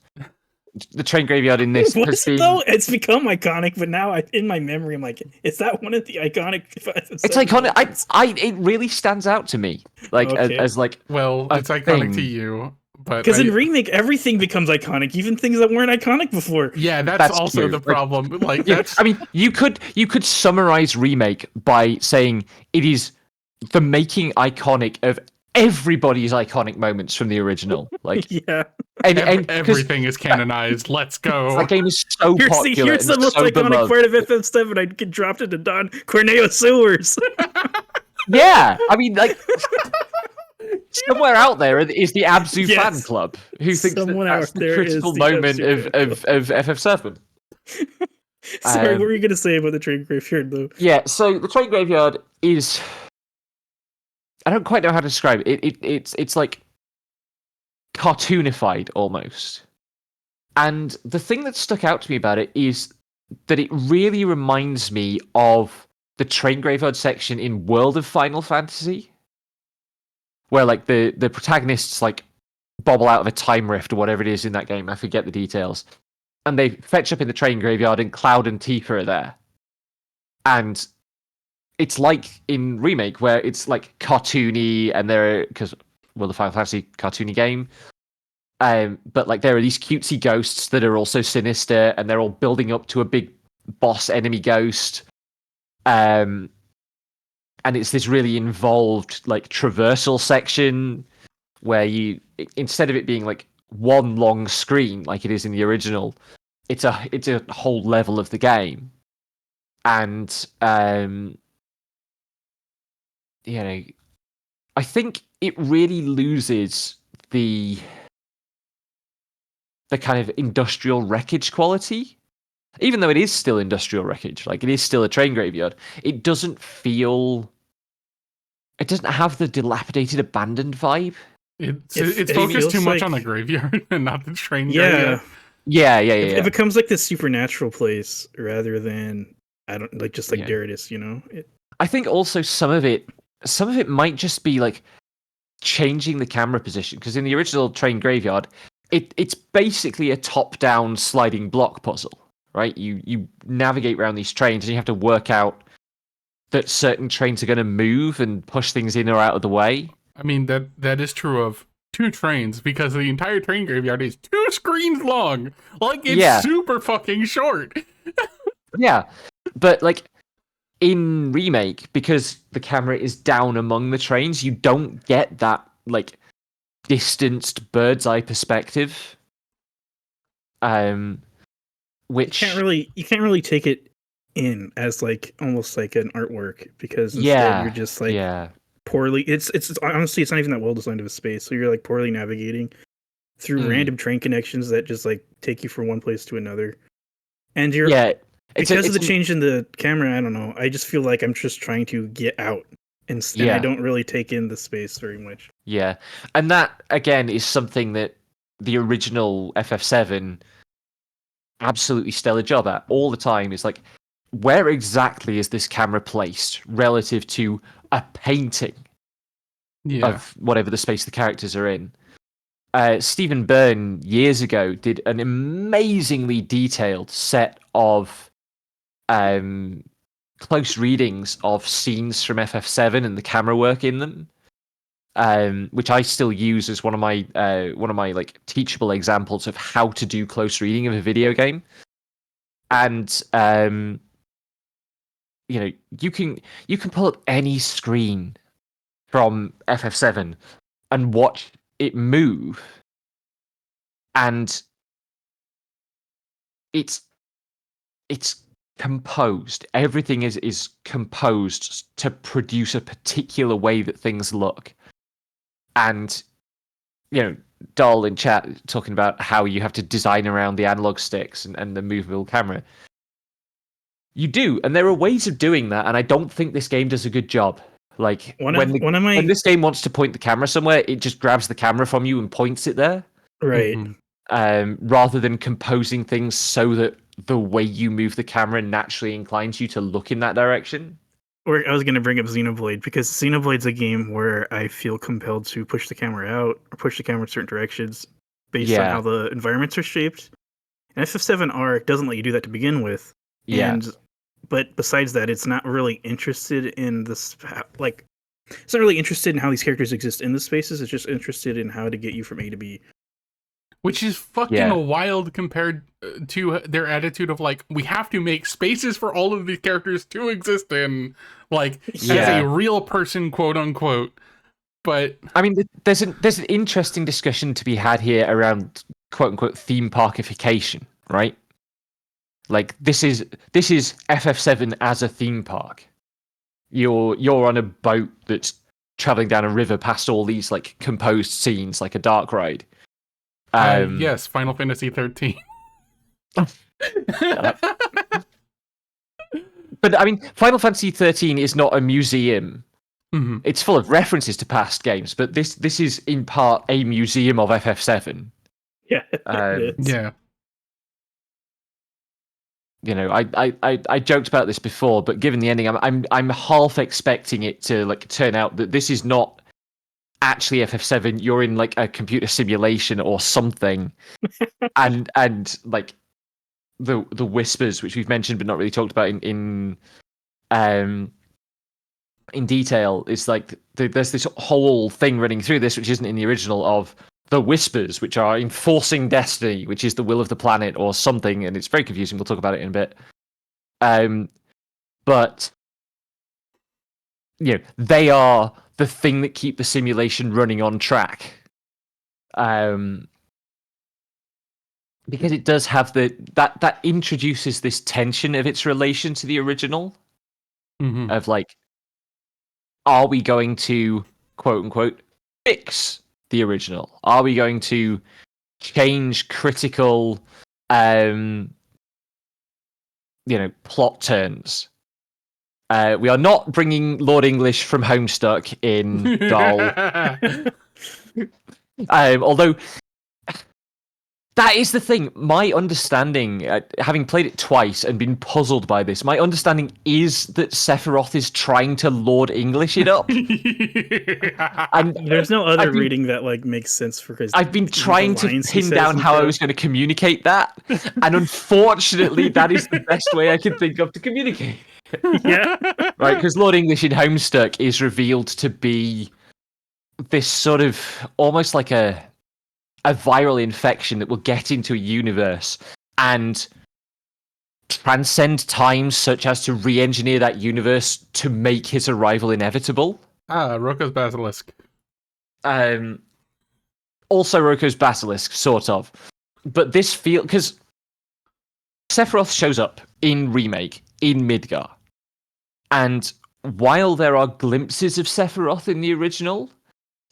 The train graveyard in this has Was it been though? It's become iconic, but now in my memory, I'm like, is that one of the iconic? it's iconic. It really stands out to me, like Okay. as like Well, a it's iconic to thing. you, but Because in remake, everything becomes iconic, even things that weren't iconic before. yeah, that's That's also true. the Like, problem. Like Yeah, that's I mean, you could summarize remake by saying it is the making iconic of everybody's iconic moments from the original. Like, Yeah. and because everything is canonized. Let's go. that game is so popular Here's and the most so iconic beloved. part of FF7. I get dropped into Don Corneo sewers. Yeah, I mean, like somewhere out there is the Abzu Yes. fan club who thinks Someone that that's out the there is critical the moment Abzu of fan FF7. Sorry, what were you gonna say about the train graveyard though? Yeah, so the train graveyard is. I don't quite know how to describe it. It's like cartoonified almost. And the thing that stuck out to me about it is that it really reminds me of the train graveyard section in World of Final Fantasy, where like the protagonists like bobble out of a time rift or whatever it is in that game. I forget the details, and they fetch up in the train graveyard, and Cloud and Tifa are there, and it's like in Remake where it's like cartoony, and they're because World of Final Fantasy cartoony game. But like there are these cutesy ghosts that are also sinister, and they're all building up to a big boss enemy ghost. And it's this really involved like traversal section where you instead of it being like one long screen like it is in the original, it's a whole level of the game. And you know, I think it really loses the kind of industrial wreckage quality. Even though it is still industrial wreckage, like it is still a train graveyard, it doesn't have the dilapidated, abandoned vibe. It's It focused feels too much like- on the graveyard and not the train Yeah. graveyard. Yeah. It becomes like this supernatural place rather than I don't like just like Yeah. Darius, you know? I think also some of it might just be like changing the camera position, because in the original train graveyard, it's basically a top-down sliding block puzzle, right? You navigate around these trains and you have to work out that certain trains are going to move and push things in or out of the way. I mean that is true of 2 trains because the entire train graveyard is 2 screens long. Like it's super fucking short. Yeah, but like in Remake, because the camera is down among the trains, you don't get that like distanced bird's eye perspective. Which You can't really take it in as like almost like an artwork because instead you're just like poorly it's honestly it's not even that well designed of a space, so you're like poorly navigating through random train connections that just like take you from one place to another. And you're because of the change in the camera, I don't know, I just feel like I'm just trying to get out and I don't really take in the space very much. Yeah, and that again is something that the original FF7 absolutely stellar job at all the time. Is like, where exactly is this camera placed relative to a painting of whatever the space the characters are in? Stephen Byrne years ago did an amazingly detailed set of close readings of scenes from FF7 and the camera work in them. which I still use as one of my like teachable examples of how to do close reading of a video game. And you can pull up any screen from FF7 and watch it move, and it's composed. Everything is composed to produce a particular way that things look. And Doll in chat talking about how you have to design around the analog sticks and the movable camera. You do, and there are ways of doing that, and I don't think this game does a good job. Like when this game wants to point the camera somewhere, it just grabs the camera from you and points it there. Right. Rather than composing things so that the way you move the camera naturally inclines you to look in that direction. Or I was going to bring up Xenoblade, because Xenoblade's a game where I feel compelled to push the camera out or push the camera in certain directions based on how the environments are shaped. And FF7R doesn't let you do that to begin with. Yeah. But besides that, it's not really interested in this. Like, it's not really interested in how these characters exist in the spaces. It's just interested in how to get you from A to B. Which is fucking wild compared to their attitude of like, we have to make spaces for all of these characters to exist in, like, as a real person, quote unquote. But I mean, there's an interesting discussion to be had here around quote unquote theme parkification, right? Like this is FF7 as a theme park. You're on a boat that's traveling down a river past all these like composed scenes, like a dark ride. Yes, Final Fantasy XIII. But I mean, Final Fantasy XIII is not a museum. Mm-hmm. It's full of references to past games, but this is in part a museum of FF7. Yeah. Yeah. I joked about this before, but given the ending, I'm half expecting it to like turn out that this is not actually FF7. You're in like a computer simulation or something, and like the whispers, which we've mentioned but not really talked about in detail, is like there's this whole thing running through this, which isn't in the original, of the whispers, which are enforcing destiny, which is the will of the planet or something, and it's very confusing. We'll talk about it in a bit. But they are the thing that keep the simulation running on track. Because it does have that introduces this tension of its relation to the original. Mm-hmm. Of like, are we going to quote unquote fix the original? Are we going to change critical plot turns? We are not bringing Lord English from Homestuck in Doll. Although that is the thing. My understanding, having played it twice and been puzzled by this, my understanding is that Sephiroth is trying to Lord English it up. And there's no other reading that like makes sense for his. I've been trying to pin down how I was going to communicate that, and unfortunately, that is the best way I can think of to communicate. Yeah, right. Because Lord English in Homestuck is revealed to be this sort of almost like a viral infection that will get into a universe and transcend time, such as to re-engineer that universe to make his arrival inevitable. Roko's Basilisk. Also Roko's Basilisk, sort of. But this because Sephiroth shows up in Remake in Midgar. And while there are glimpses of Sephiroth in the original,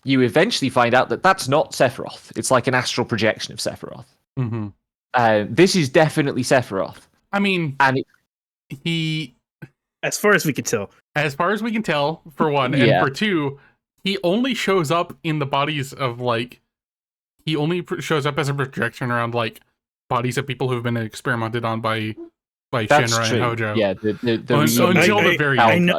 you eventually find out that that's not Sephiroth. It's like an astral projection of Sephiroth. Mm-hmm. This is definitely Sephiroth. I mean, and he... As far as we can tell. As far as we can tell, for one. And for two, he only shows up in the bodies of, like... He only shows up as a projection around, like, bodies of people who've been experimented on by Shinra and Hojo. Yeah, until the very end.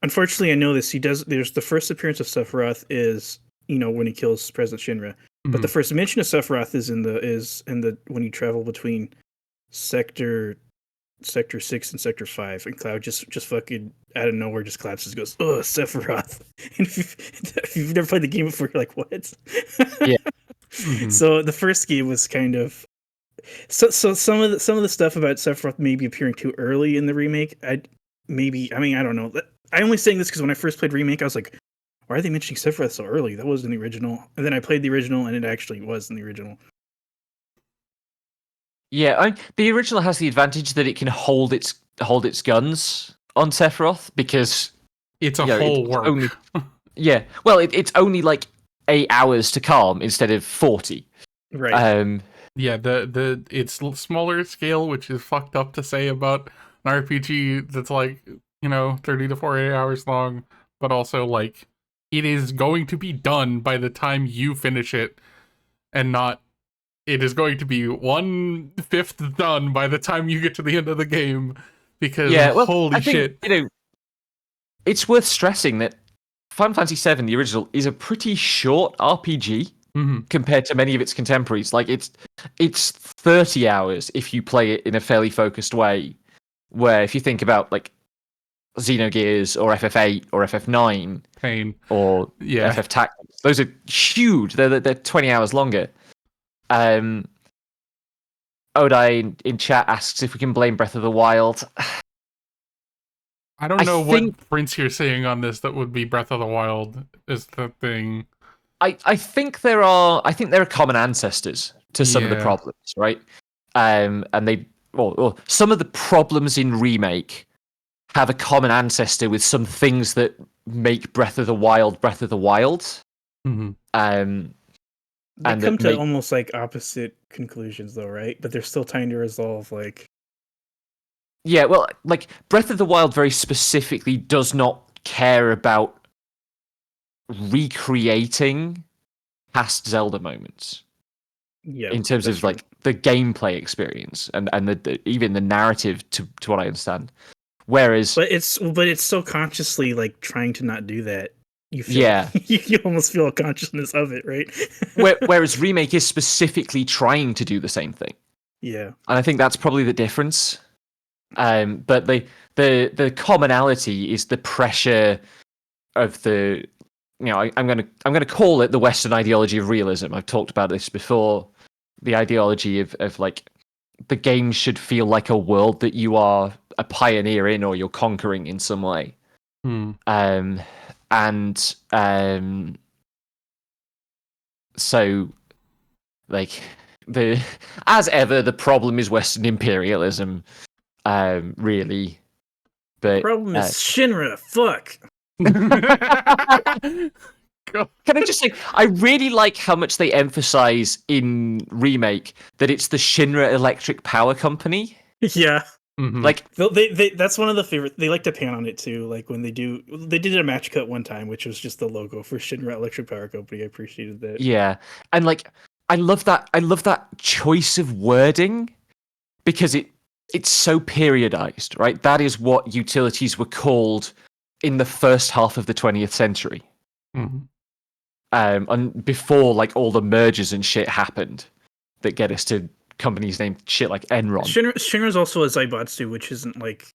Unfortunately, I know this. He does. There's the first appearance of Sephiroth is when he kills President Shinra, but the first mention of Sephiroth is in the when you travel between sector Sector 6 and Sector 5, and Cloud just fucking out of nowhere just collapses and goes, "Ugh, Sephiroth." And if you've never played the game before, you're like, "What?" Yeah. Mhm. So the first game was kind of so some of the stuff about Sephiroth maybe appearing too early in the remake. I don't know. I'm only saying this because when I first played remake, I was like, "Why are they mentioning Sephiroth so early? That wasn't the original." And then I played the original, and it actually was in the original. Yeah, the original has the advantage that it can hold its guns on Sephiroth because It's a you know, whole it's work. only well, it's only like 8 hours to calm instead of 40. Right. Yeah, it's smaller scale, which is fucked up to say about an RPG that's like, 30 to 40 hours long, but also like it is going to be done by the time you finish it, and not it is going to be 1/5 done by the time you get to the end of the game, because Yeah, well, holy I think shit. it's worth stressing that Final Fantasy VII, the original, is a pretty short RPG Hmm. compared to many of its contemporaries. Like it's 30 hours if you play it in a fairly focused way. Where if you think about like Xenogears or FF8 or FF9 Pain. or Yeah. FF Tactics, those are huge. They're 20 hours longer. Odai in chat asks if we can blame Breath of the Wild. I don't I know think what prints you're saying on this that would be Breath of the Wild is the thing. I think there are common ancestors to some of the Yeah. problems, right? And they well, some of the problems in remake have a common ancestor with some things that make Breath of the Wild Breath of the Wild. Hmm. They And come that to make almost like opposite conclusions, though, right? But they're still trying to resolve like yeah, well, like Breath of the Wild very specifically does not care about recreating past Zelda moments yeah, in terms that's of true. like the gameplay experience and even the narrative to what I understand. Whereas, But it's so consciously like trying to not do that. You feel yeah, you almost feel a consciousness of it, right? whereas remake is specifically trying to do the same thing, Yeah. and I think that's probably the difference. But the commonality is the pressure of the I'm gonna call it the Western ideology of realism. I've talked about this before. The ideology of like the game should feel like a world that you are a pioneer in or you're conquering in some way. Hmm. And so like the as ever the problem is Western imperialism, really. But Problem is Shinra. Fuck. Go. can I just say, I really like how much they emphasize in Remake that it's the Shinra Electric Power Company. Yeah. Mhm. Like, They that's one of the favorite. They like to pan on it too. Like when they did a match cut one time, which was just the logo for Shinra Electric Power Company. I appreciated that. yeah. And like, I love that choice of wording because it's so periodized, right? That is what utilities were called in the first half of the 20th century. Mhm. And before like all the mergers and shit happened that get us to companies named shit like Enron. Shinra's also a Zaibatsu, which isn't like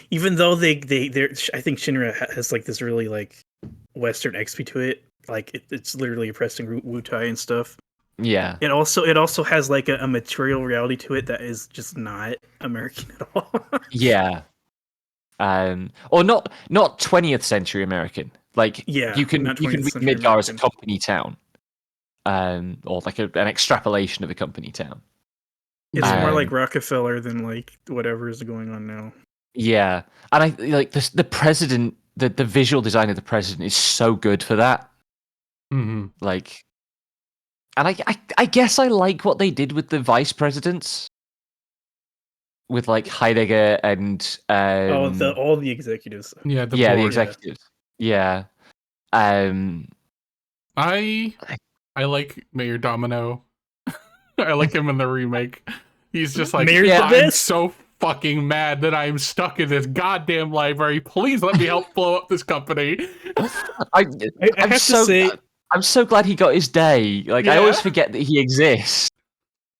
even though they're I think Shinra has like this really like Western XP to it. Like it's literally oppressing Wutai and stuff. Yeah. It also has like a material reality to it that is just not American at all. Yeah. Or not 20th century American. Like Yeah, you can not read 20th century Midgar as a American. company town, or like an extrapolation of a company town. It's more like Um, Rockefeller than like whatever is going on now. Yeah, and I like the president. The visual design of the president is so good for that. Mhm. Like, and I guess I like what they did with the vice presidents, with like Heidegger and All the executives. Yeah, the the board. executives. Yeah. Um, I like Mayor Domino. I like him in the remake. He's just like, Mayor's Yeah, the I'm best. so fucking mad that I'm stuck in this goddamn library. Please let me help blow up this company. I I'm have to say, I'm so glad he got his day. Like I Yeah. always forget that he exists.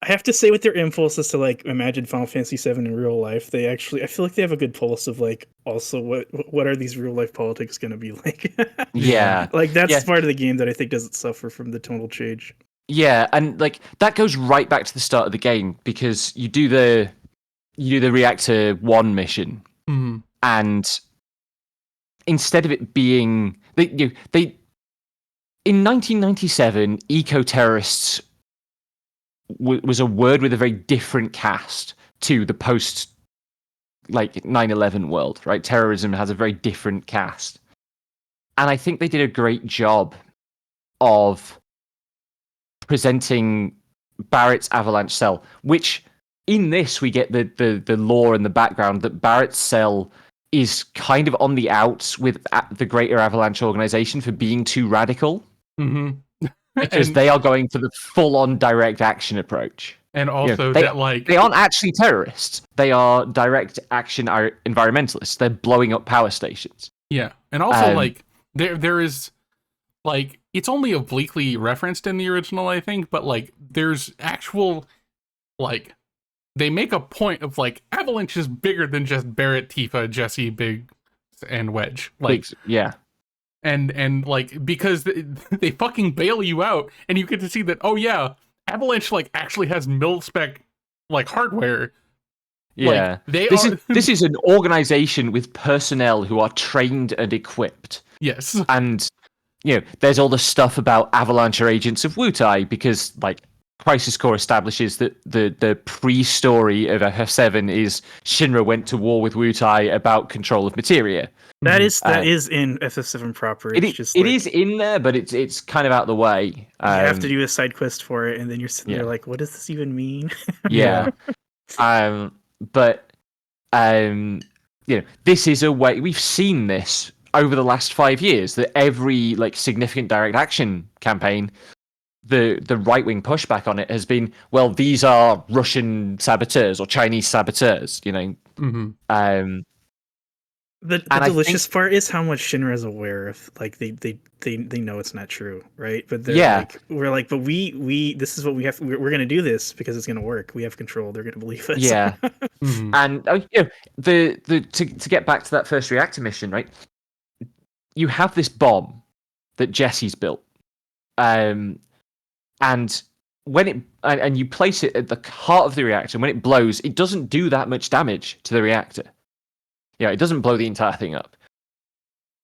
I have to say, with their impulse is to like imagine Final Fantasy VII in real life, they actually, I feel like they have a good pulse of like, also what are these real life politics going to be like? Yeah. Yeah. Like that's Yeah. part of the game that I think doesn't suffer from the tonal change. Yeah, and like that goes right back to the start of the game because you do the reactor 1 mission, Mhm. and instead of it being they in 1997, eco terrorists was a word with a very different cast to the post like 9/11 world, right? Terrorism has a very different cast, and I think they did a great job of presenting Barrett's avalanche cell, which in this we get the lore and the background that Barrett's cell is kind of on the outs with the greater avalanche organization for being too radical Mhm. because they are going for the full-on direct action approach. And You know, also they that like they aren't actually terrorists. They are direct action environmentalists. They're blowing up power stations. yeah, and also Um, like there is like it's only obliquely referenced in the original, I think, but like there's actual like they make a point of like Avalanche is bigger than just Barrett, Tifa, Jesse, Big, and Wedge. Like yeah, and like because they fucking bail you out, and you get to see that oh yeah, Avalanche like actually has mil spec like hardware. Like yeah. they This is are this is an organization with personnel who are trained and equipped. yes. And there's all the stuff about Avalanche are agents of Wutai because like Crisis Core establishes that the pre-story of FF7 is Shinra went to war with Wutai about control of materia. That Mhm. is in FF7 proper. It's just It like is in there, but it's kind of out the way. you have to do a side quest for it, and then you're sitting there Yeah. like, what does this even mean? Yeah. But this is a way we've seen this over the last 5 years that every like significant direct action campaign, the right wing pushback on it has been, well, these are Russian saboteurs or Chinese saboteurs, Mhm. The and I think delicious part is how much Shinra is aware of. Like they know it's not true, right? But they're yeah, like, we're like, but we this is what we have. We're gonna do this because it's gonna work. We have control. They're gonna believe us. yeah, Mhm. and the to get back to that first reactor mission, right? You have this bomb that Jesse's built, and when and you place it at the heart of the reactor, and when it blows, it doesn't do that much damage to the reactor. Yeah, it doesn't blow the entire thing up.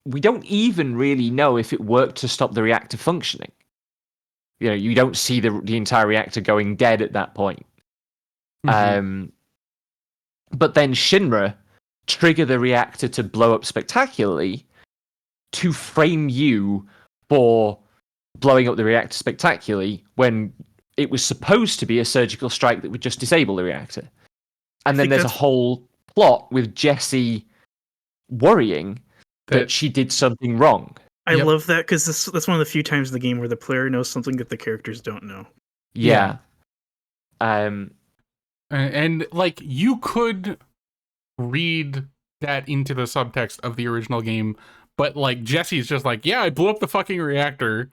We don't even really know if it worked to stop the reactor functioning. You don't see the entire reactor going dead at that point. Mhm. But then Shinra trigger the reactor to blow up spectacularly to frame you for blowing up the reactor spectacularly when it was supposed to be a surgical strike that would just disable the reactor. And then think there's a that's whole plot with Jessie worrying that That she did something wrong. I yep. love that because that's one of the few times in the game where the player knows something that the characters don't know. Yeah. Um, And like you could read that into the subtext of the original game, but like Jesse's just like, yeah, I blew up the fucking reactor.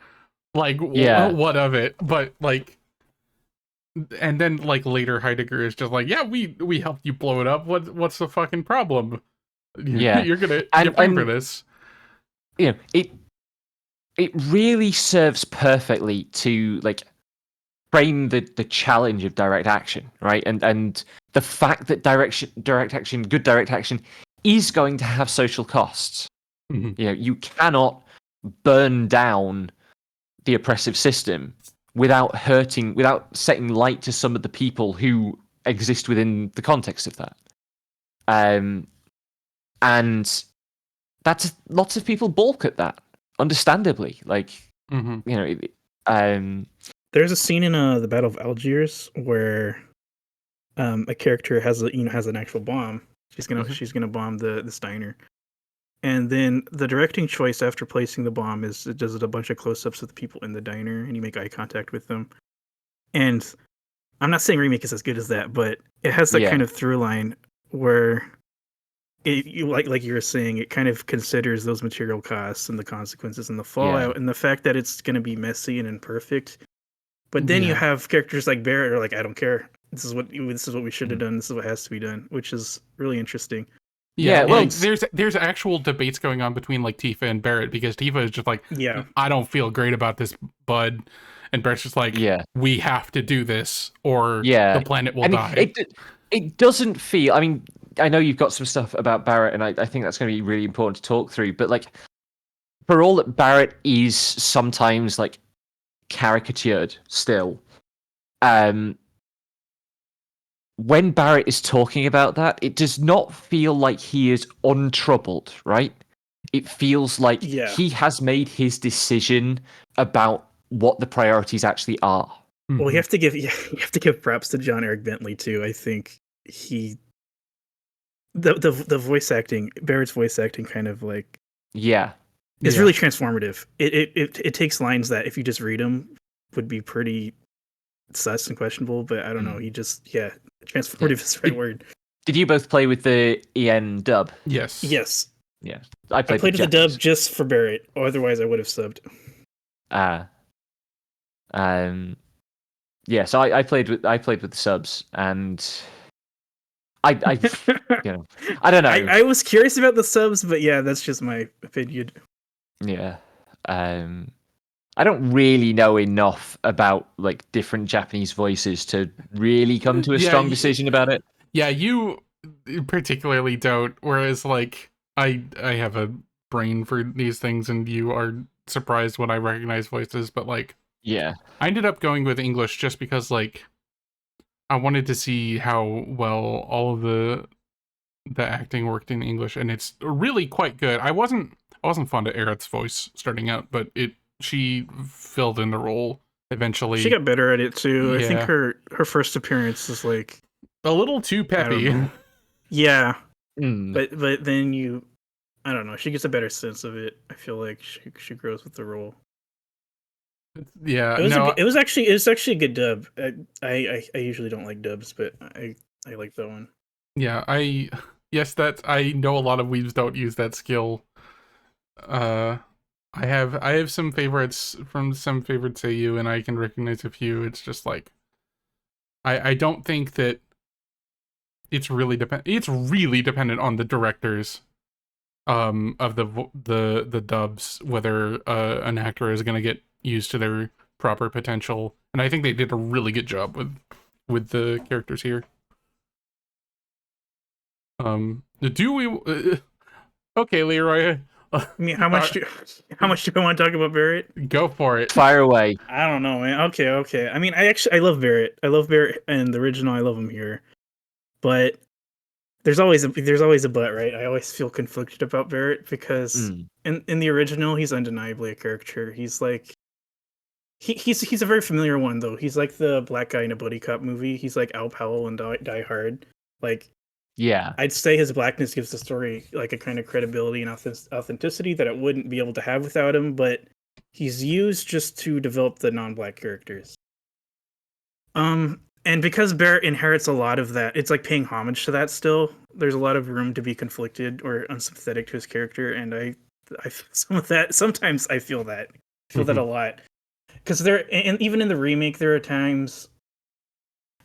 Like, Yeah. what of it? But like, and then like later Heidegger is just like, yeah, we helped you blow it up. What's the fucking problem? Yeah. You're gonna And get blamed for this. It really serves perfectly to like frame the challenge of direct action, right? And the fact that good direct action is going to have social costs. Mhm. You cannot burn down the oppressive system without setting light to some of the people who exist within the context of that. And that's lots of people balk at that, understandably. Like, Mhm. There's a scene in the Battle of Algiers where a character has has an actual bomb. Mhm. She's gonna bomb the diner. And then the directing choice after placing the bomb is it does a bunch of close-ups of the people in the diner, and you make eye contact with them. And I'm not saying Remake is as good as that, but it has that Yeah. kind of through line where like you were saying, it kind of considers those material costs and the consequences and the fallout and the fact that it's going to be messy and imperfect But then you Yeah. have characters like Barrett are like, I don't care. This is what we should have done. This is what has to be done, which is really interesting. Yeah, Yeah, well, like there's actual debates going on between like Tifa and Barrett because Tifa is just like, Yeah, I don't feel great about this, bud, and Barrett's just like, yeah, we have to do this or the yeah. planet will I mean, die. it doesn't feel. I mean, I know you've got some stuff about Barrett, and I think that's going to be really important to talk through. But like, for all that Barrett is sometimes like caricatured, still, um, when Barrett is talking about that, it does not feel like he is untroubled, right? It feels like yeah. he has made his decision about what the priorities actually are. Well, Mhm. you have to give you have to give props to John Eric Bentley too. I think he the voice acting, Barrett's voice acting, kind of like Yeah, is Yeah. really transformative. It takes lines that if you just read them would be pretty sus and questionable, but I don't know. He just transformative is the right word. did you both play with the EN dub? Yes. Yes, Yeah, I I played played with the dub Japanese. just for Barrett. Otherwise, I would have subbed. Ah, um, yeah. So I played with the subs, and I you know, I don't know. I was curious about the subs, but yeah, that's just my opinion. Yeah. I don't really know enough about like different Japanese voices to really come to a Yeah, strong decision about it. yeah, you particularly don't. Whereas like I have a brain for these things, and you are surprised when I recognize voices. But like Yeah. I ended up going with English just because like I wanted to see how well all of the acting worked in English, and it's really quite good. I wasn't fond of Aerith's voice starting out, but she filled in the role She eventually. got better at it too. I think Yeah, her first appearance is like, a little too I don't peppy. know. Yeah, Mm. but then I don't know. She gets a better sense of it. I feel like she grows with the role. Yeah, It was no, it was actually a good dub. I usually don't like dubs, but I like that one. yeah, yes, that I know a lot of weebs don't use that skill. Uh, I have some favorites from some favorite Seiyu, and I can recognize a few. It's just like I don't think that it's really dependent on the directors of the dubs whether an actor is going to get used to their proper potential, and I think they did a really good job with the characters here. Do we okay, Leroy, I mean, uh, how much do I want to talk about Barrett? go for it. Fire away. I don't know, man. Okay. I mean, I love Barrett. I love Barrett and the original. I love him here, but there's always a but, right? I always feel conflicted about Barrett because Mm. in the original he's undeniably a caricature. He's like he's a very familiar one though. He's like the black guy in a buddy cop movie. He's like Al Powell in Die Hard. Like Yeah. I'd say his blackness gives the story like a kind of credibility and authenticity that it wouldn't be able to have without him. But he's used just to develop the non-black characters. And because Barrett inherits a lot of that, it's like paying homage to that still. There's a lot of room to be conflicted or unsympathetic to his character, and I some of that sometimes I feel that. I feel that a lot. Because and even in the remake, there are times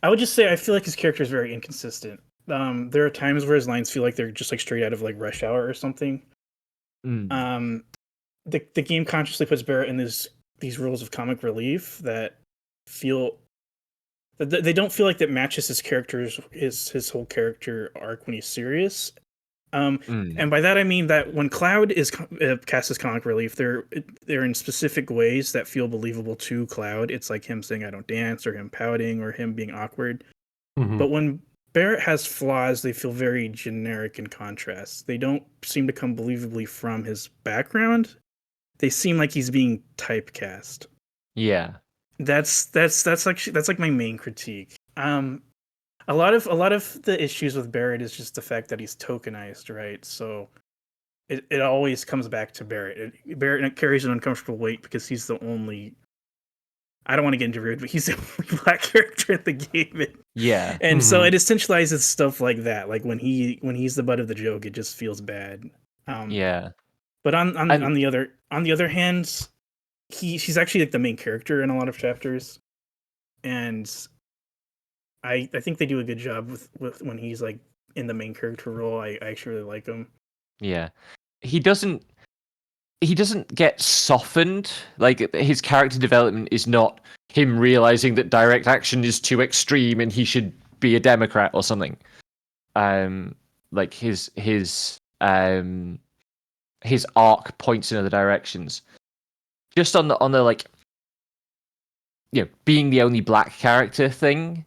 I would just say I feel like his character is very inconsistent. There are times where his lines feel like they're just like straight out of like Rush Hour or something. Mm. The game consciously puts Barrett in these roles of comic relief that feel they don't feel like that matches his character's his whole character arc when he's serious. Mm. And by that I mean that when Cloud is cast as comic relief, they're in specific ways that feel believable to Cloud. It's like him saying "I don't dance" or him pouting or him being awkward. Mhm. But when Barrett has flaws, they feel very generic in contrast. They don't seem to come believably from his background. They seem like he's being typecast. Yeah. That's like my main critique. A lot of the issues with Barrett is just the fact that he's tokenized, right? So it always comes back to Barrett. Barrett carries an uncomfortable weight because he's the only. I don't want to get into rude, but he's the only black character in the game, Yeah. and so Mhm. it essentializes stuff like that. Like when he's the butt of the joke, it just feels bad. Yeah. But And on the other hand, he's actually like the main character in a lot of chapters. and I think they do a good job with when he's like in the main character role. I actually really like him. Yeah. He doesn't get softened. Like his character development is not him realizing that direct action is too extreme and he should be a Democrat or something. Like his arc points in other directions. Just on the like, being the only black character thing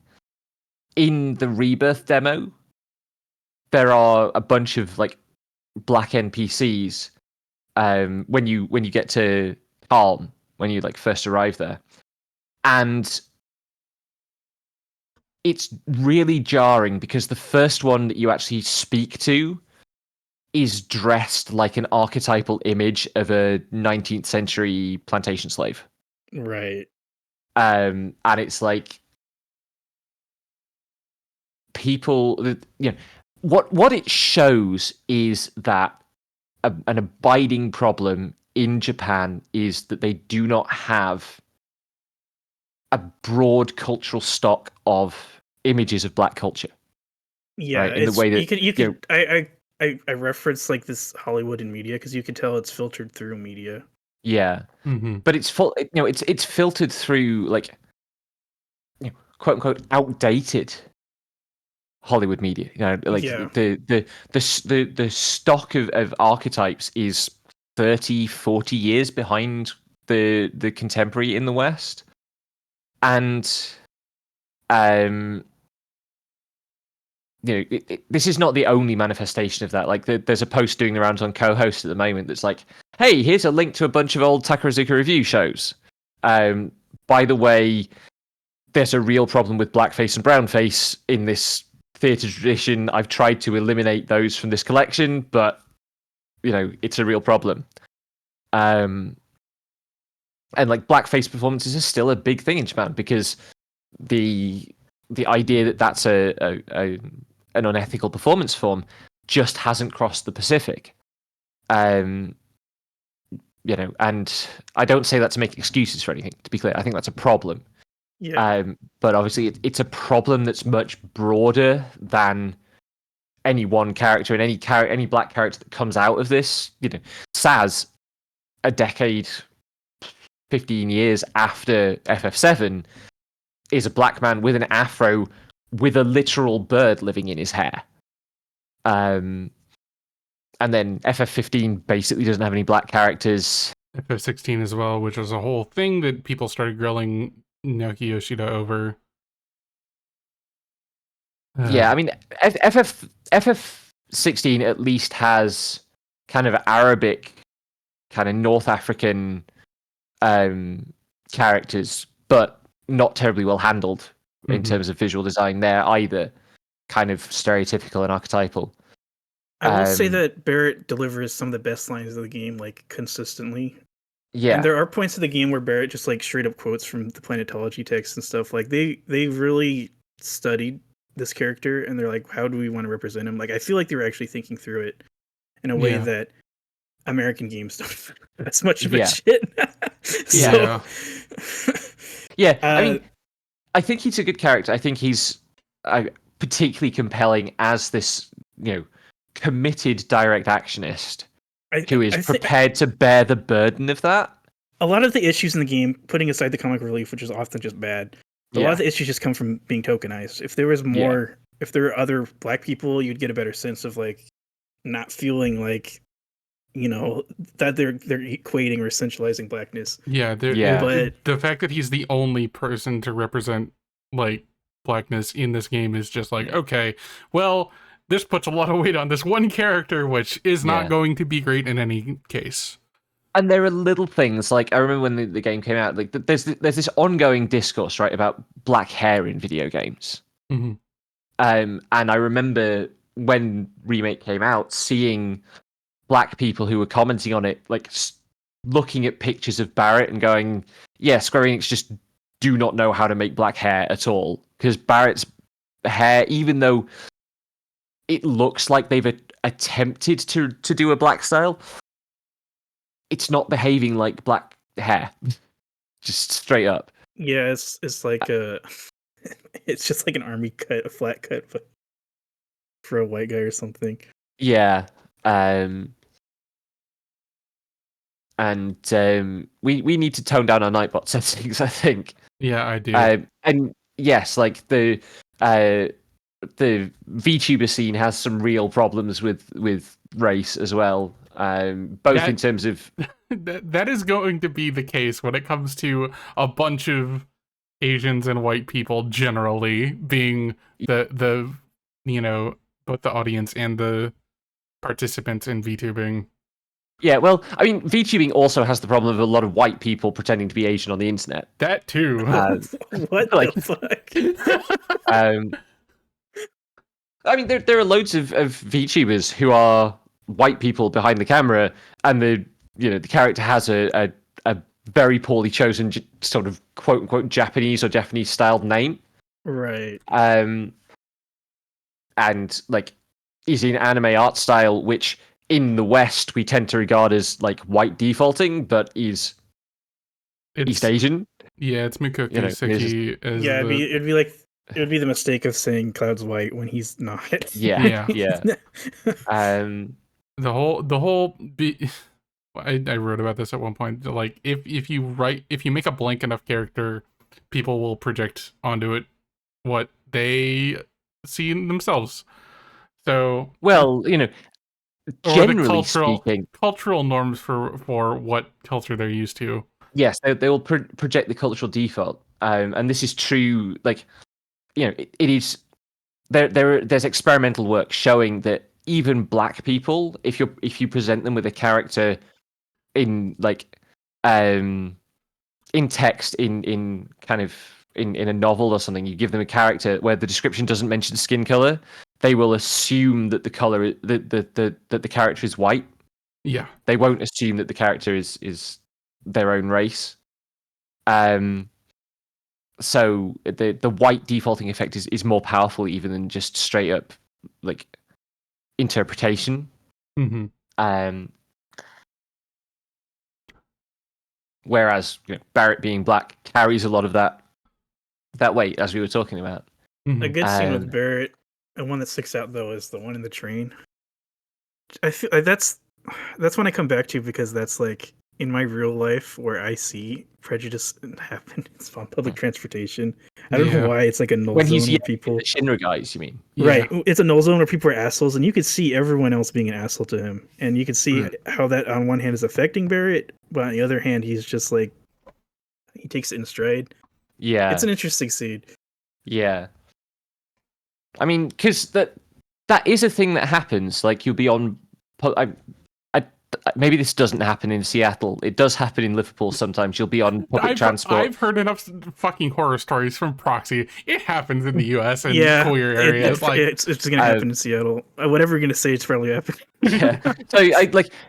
in the Rebirth demo, there are a bunch of like black NPCs. When you get to Calm, when you like first arrive there, and it's really jarring because the first one that you actually speak to is dressed like an archetypal image of a 19th century plantation slave. Right. And it's like people, what it shows is that an abiding problem in Japan is that they do not have a broad cultural stock of images of black culture. Yeah, right? In the way that you could I reference like this Hollywood and media because you can tell it's filtered through media. Yeah, but it's full. It's filtered through like, quote unquote outdated Hollywood media. Like the stock of archetypes is 30, 40 years behind the contemporary in the West, and this is not the only manifestation of that. Like, there's a post doing the rounds on co-host at the moment that's like, hey, here's a link to a bunch of old Takarazuka review shows. By the way, there's a real problem with blackface and brownface in this theatre tradition. I've tried to eliminate those from this collection, but, it's a real problem. And, like, blackface performances are still a big thing in Japan because the idea that that's an unethical performance form just hasn't crossed the Pacific. And I don't say that to make excuses for anything, to be clear. I think that's a problem. Yeah. But obviously it's a problem that's much broader than any one character, and any black character that comes out of this. Saz, a decade, 15 years after FF7, is a black man with an afro with a literal bird living in his hair. And then FF15 basically doesn't have any black characters. FF16 as well, which was a whole thing that people started grilling Naoki Yoshida over. Yeah, I mean, FF16 at least has kind of Arabic, kind of North African characters, but not terribly well handled in terms of visual design there either. Kind of stereotypical and archetypal. I will say that Barrett delivers some of the best lines of the game, like, consistently. Yeah. And there are points of the game where Barrett just like straight up quotes from the planetology text and stuff. Like they really studied this character and they're like, how do we want to represent him? Like I feel like they were actually thinking through it in a way that American games don't as much of a shit. I mean, I think he's a good character. I think he's particularly compelling as this, committed direct actionist who is prepared to bear the burden of that. A lot of the issues in the game, putting aside the comic relief, which is often just bad, a lot of the issues just come from being tokenized. If there was more, if there were other black people, you'd get a better sense of like not feeling like, that they're equating or essentializing blackness. But the fact that he's the only person to represent like blackness in this game is just like, okay, well, this puts a lot of weight on this one character, which is not going to be great in any case. And there are little things, like, I remember when the game came out, like, there's this ongoing discourse, right, about black hair in video games. Mm-hmm. And I remember when Remake came out, seeing black people who were commenting on it, like, looking at pictures of Barrett and going, yeah, Square Enix just do not know how to make black hair at all. Because Barrett's hair, even though it looks like they've attempted to do a black style, it's not behaving like black hair. Just straight up. Yeah, it's like a it's just like an army cut, a flat cut for a white guy or something. Yeah. And we need to tone down our Nightbot settings, I think. Yeah, I do. And yes, like the VTuber scene has some real problems with race as well. Both in That terms of that is going to be the case when it comes to a bunch of Asians and white people generally being the both the audience and the participants in VTubing. yeah, well, I mean, VTubing also has the problem of a lot of white people pretending to be Asian on the internet. That too. What like- the fuck? I mean, there are loads of VTubers who are white people behind the camera, and the character has a very poorly chosen sort of quote unquote Japanese or Japanese styled name. Right. And like is in anime art style, which in the West we tend to regard as like white defaulting, but is East Asian. Yeah, it's Mikoku You know, Seki. Yeah, it would be the mistake of saying Cloud's white when he's not. Yeah, Yeah. yeah. The whole I wrote about this at one point. Like if you make a blank enough character, people will project onto it what they see in themselves. So Well, or generally speaking, cultural norms for what culture they're used to. yes, they will project the cultural default, and this is true. Like, it is there's experimental work showing that even black people, if you present them with a character in like in text in kind of in a novel or something, you give them a character where the description doesn't mention skin color, they will assume that the color that the character is white. Yeah. They won't assume that the character is their own race. So the white defaulting effect is more powerful even than just straight up like interpretation. Mm-hmm. Whereas Barrett being black carries a lot of that weight, as we were talking about. Mm-hmm. A good scene with Barrett, and one that sticks out though, is the one in the train. I feel like that's one I come back to because that's like in my real life where I see prejudice happen. It's on public transportation. I don't know why it's like a null When zone he's where people the Shinra guys, you mean? right. It's a null zone where people are assholes, and you could see everyone else being an asshole to him, and you can see how that on one hand is affecting Barrett, but on the other hand, he's just like he takes it in stride. Yeah, It's an interesting scene. Yeah, I mean, because that is a thing that happens. Like you'll be on. Maybe this doesn't happen in Seattle. It does happen in Liverpool sometimes. You'll be on public transport. I've heard enough fucking horror stories from Proxy. It happens in the U.S. and queer It's areas. going to happen in Seattle. Whatever you're going to say, it's probably happening. Yeah. So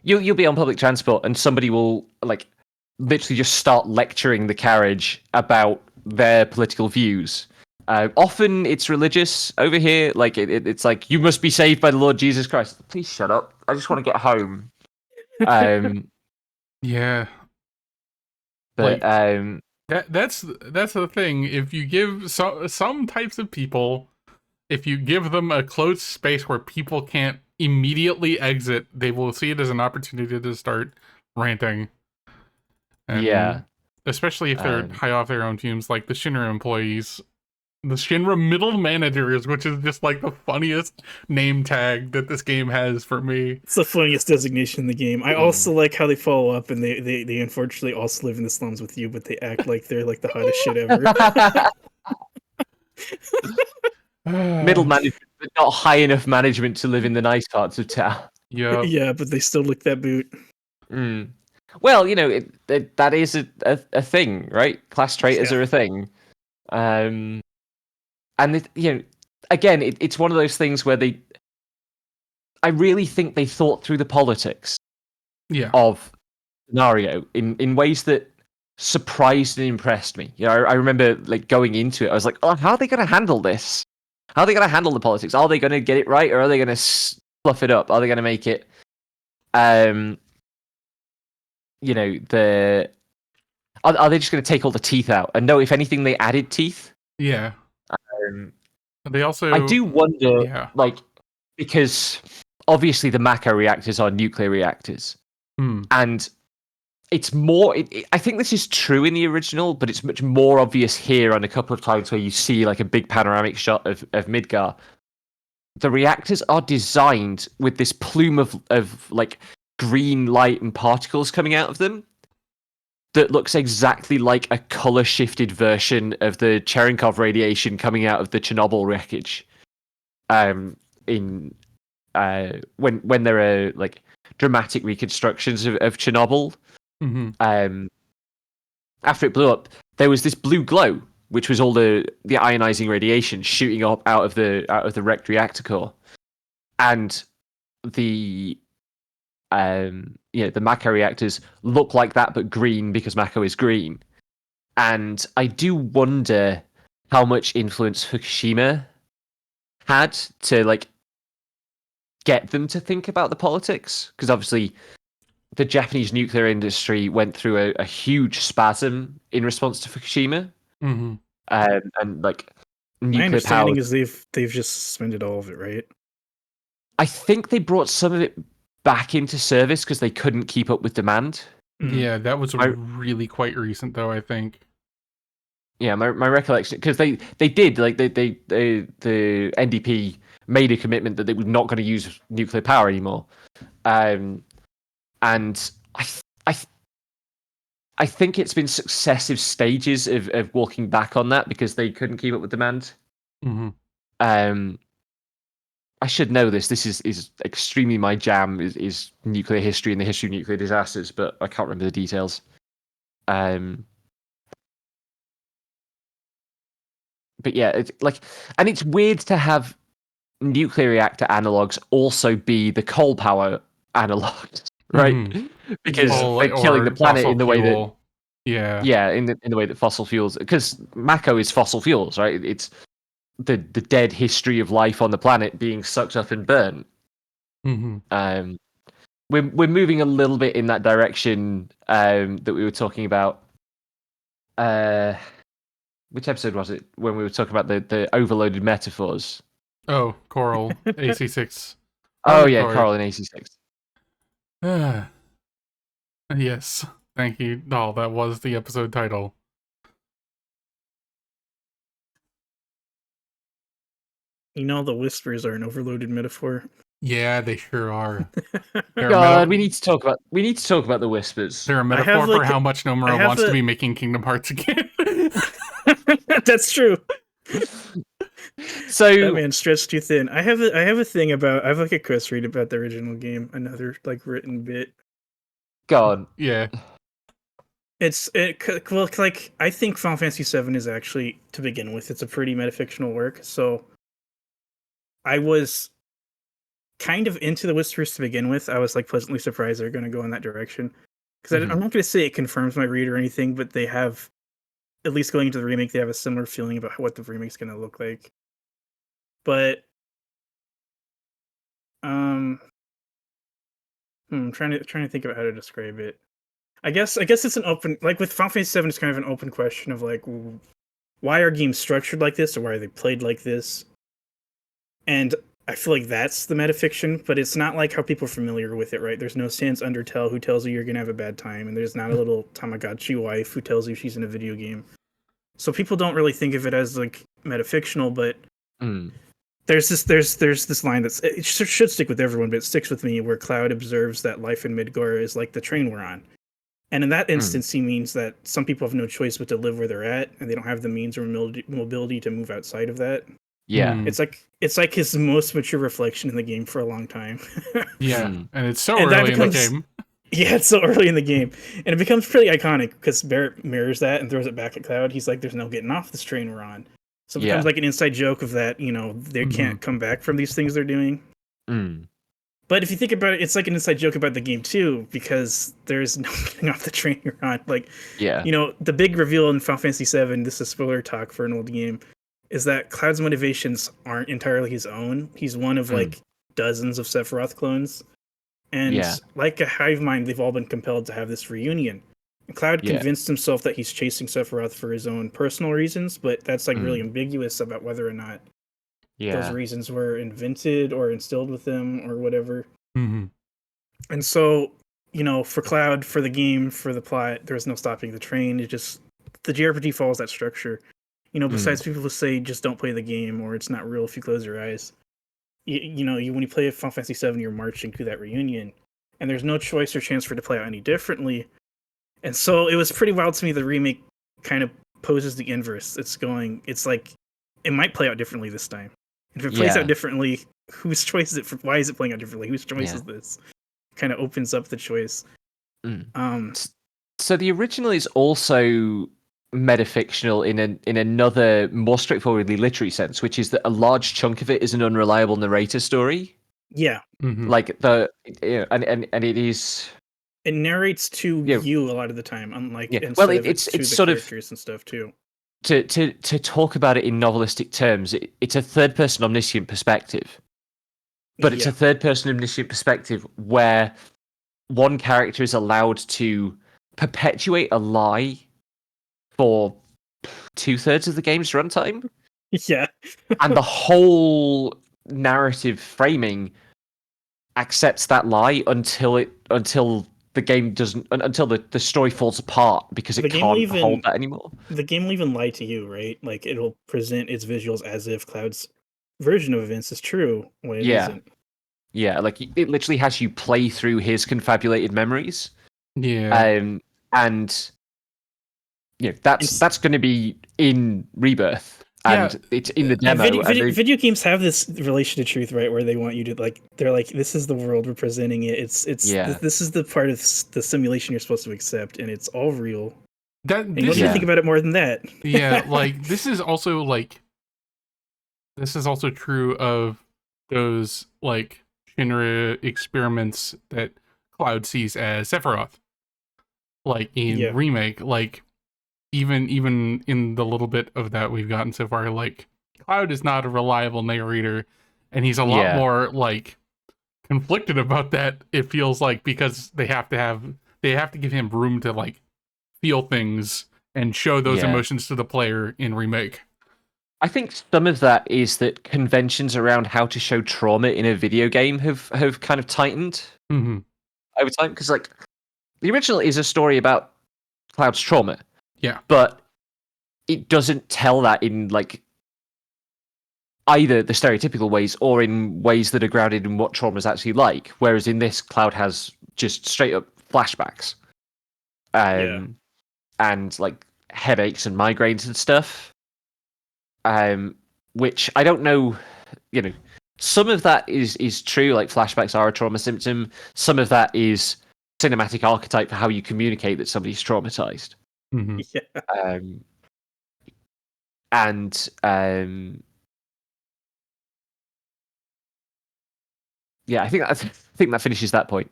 you'll be on public transport and somebody will like literally just start lecturing the carriage about their political views. Often it's religious over here. Like it's like you must be saved by the Lord Jesus Christ. Please shut up. I just want to get home. Yeah. But that's the thing. If you give some types of people, if you give them a closed space where people can't immediately exit, they will see it as an opportunity to start ranting. And especially if they're high off their own fumes, like the Shinra employees. The Shinra middle managers, which is just like the funniest name tag that this game has for me. It's the funniest designation in the game. I also like how they follow up and they unfortunately also live in the slums with you, but they act like they're like the hottest shit ever. Middle management, but not high enough management to live in the nice parts of town. Yeah. Yeah, but they still lick that boot. Well, that is a thing, right? Class traitors are a thing. And again, it's one of those things where I really think they thought through the politics of scenario in ways that surprised and impressed me. I remember like going into it, I was like, oh, how are they going to handle this? How are they going to handle the politics? Are they going to get it right, or are they going to fluff it up? Are they going to make it, Are they just going to take all the teeth out? And no, if anything, they added teeth. Yeah. Um, They also. I do wonder, Yeah. like, because obviously the Mako reactors are nuclear reactors, and it's more. I think this is true in the original, but it's much more obvious here on a couple of times where you see like a big panoramic shot of Midgar. The reactors are designed with this plume of like green light and particles coming out of them that looks exactly like a color shifted version of the Cherenkov radiation coming out of the Chernobyl wreckage. In when there are like dramatic reconstructions of Chernobyl, after it blew up, there was this blue glow, which was all the ionizing radiation shooting up out of the wrecked reactor core, and the the Mako reactors look like that but green because Mako is green. And I do wonder how much influence Fukushima had to like get them to think about the politics, because obviously the Japanese nuclear industry went through a huge spasm in response to Fukushima, and like My nuclear power. understanding is they've just suspended all of it, right? I think they brought some of it back into service because they couldn't keep up with demand. Yeah, that was really quite recent, though, I think. Yeah, my recollection, because they did like the NDP made a commitment that they were not going to use nuclear power anymore, and I think it's been successive stages of walking back on that because they couldn't keep up with demand. I should know this. This is extremely my jam. Is nuclear history and the history of nuclear disasters, but I can't remember the details. But yeah, it's like, and it's weird to have nuclear reactor analogs also be the coal power analogs, right? Because they're killing the planet in the way that, in the way that fossil fuels, because Mako is fossil fuels, right? It's the dead history of life on the planet being sucked up and burnt. We're moving a little bit in that direction that we were talking about. Which episode was it when we were talking about the overloaded metaphors? Oh, Coral AC6. Oh yeah, Coral and AC6. Yes, thank you. Oh, that was the episode title. You know, the whispers are an overloaded metaphor. Yeah, they sure are. God, we need to talk about the whispers. They're a metaphor for how much Nomura wants to be making Kingdom Hearts again. That's true. So that man stretched too thin. I have a thing about. I have like a quest read about the original game. Another like written bit. God, yeah. Well, like I think Final Fantasy VII is actually, to begin with, it's a pretty metafictional work. So I was kind of into the whispers to begin with. I was like pleasantly surprised they're going to go in that direction, because I'm not going to say it confirms my read or anything, but they have, at least going into the remake, they have a similar feeling about what the remake's going to look like. But I'm trying to think about how to describe it. I guess it's an open, like with Final Fantasy VII, it's kind of an open question of like, why are games structured like this, or why are they played like this? And I feel like that's the metafiction, but it's not like how people are familiar with it, right? There's no Sans Undertale who tells you you're gonna have a bad time, and there's not a little Tamagotchi wife who tells you she's in a video game. So people don't really think of it as like metafictional, but there's this line that's, it should stick with everyone, but it sticks with me, where Cloud observes that life in Midgar is like the train we're on. And in that instance, he means that some people have no choice but to live where they're at, and they don't have the means or mobility to move outside of that. Yeah, it's like his most mature reflection in the game for a long time. Yeah, and it's so early in the game. Yeah, it's so early in the game, and it becomes pretty iconic because Barrett mirrors that and throws it back at Cloud. He's like, "There's no getting off this train we're on." So it becomes like an inside joke of that. You know, they can't come back from these things they're doing. But if you think about it, it's like an inside joke about the game too, because there's no getting off the train you're on. Like, you know, the big reveal in Final Fantasy VII, this is spoiler talk for an old game, is that Cloud's motivations aren't entirely his own. He's one of like dozens of Sephiroth clones. And like a hive mind, they've all been compelled to have this reunion. Cloud Yeah. convinced himself that he's chasing Sephiroth for his own personal reasons, but that's like really ambiguous about whether or not those Yeah. reasons were invented or instilled with him or whatever. Mm-hmm. And so, for Cloud, for the game, for the plot, there's no stopping the train. It just the JRPG follows that structure. Besides people who say just don't play the game or it's not real if you close your eyes. When you play Final Fantasy VII, you're marching to that reunion, and there's no choice or chance for it to play out any differently. And so it was pretty wild to me. The remake kind of poses the inverse. It's like it might play out differently this time. If it plays out differently, whose choice is it? Why is it playing out differently? Whose choice is this? Kind of opens up the choice. So the original is also metafictional in another more straightforwardly literary sense, which is that a large chunk of it is an unreliable narrator story. Yeah, like and it is. It narrates to you a lot of the time, unlike it's to the sort characters and stuff too. To talk about it in novelistic terms, it's a third-person omniscient perspective. But it's a third-person omniscient perspective where one character is allowed to perpetuate a lie for 2/3 of the game's runtime. Yeah. And the whole narrative framing accepts that lie until the game doesn't, until the story falls apart because it can't hold that anymore. The game will even lie to you, right? Like it'll present its visuals as if Cloud's version of events is true when it isn't. Yeah, like it literally has you play through his confabulated memories. Yeah. And that's going to be in Rebirth. And it's in the demo. Video games have this relation to truth, right? Where they want you to they're like, this is the world we're presenting it. This is the part of the simulation you're supposed to accept, and it's all real. You don't need to think about it more than that. Yeah, this is also true of those Shinra experiments that Cloud sees as Sephiroth. In Remake, even in the little bit of that we've gotten so far, Cloud is not a reliable narrator, and he's a lot more conflicted about that. It feels like, because they have to give him room to feel things and show those emotions to the player in Remake. I think some of that is that conventions around how to show trauma in a video game have kind of tightened over time, because the original is a story about Cloud's trauma. Yeah. But it doesn't tell that in either the stereotypical ways or in ways that are grounded in what trauma is actually like. Whereas in this, Cloud has just straight up flashbacks. And headaches and migraines and stuff. Which I don't know, some of that is true, flashbacks are a trauma symptom. Some of that is cinematic archetype for how you communicate that somebody's traumatized. I think that finishes that point.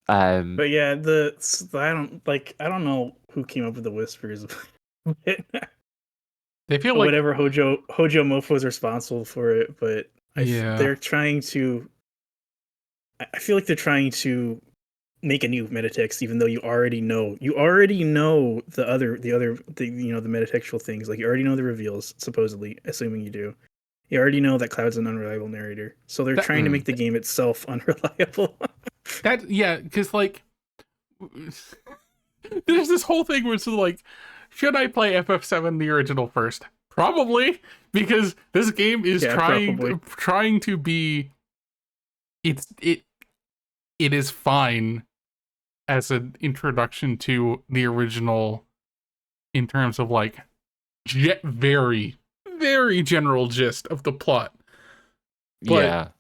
But yeah, I don't know who came up with the whispers. They feel whatever Hojo Mofo is responsible for it, but they're trying to. I feel like they're trying to make a new metatext, even though you already know the metatextual things. You already know the reveals, supposedly, assuming you do. You already know that Cloud's an unreliable narrator, so they're trying to make the game itself unreliable. Because there's this whole thing where it's should I play FF7 the original first? Probably, because this game is trying to be. It is fine as an introduction to the original in terms of very, very general gist of the plot. But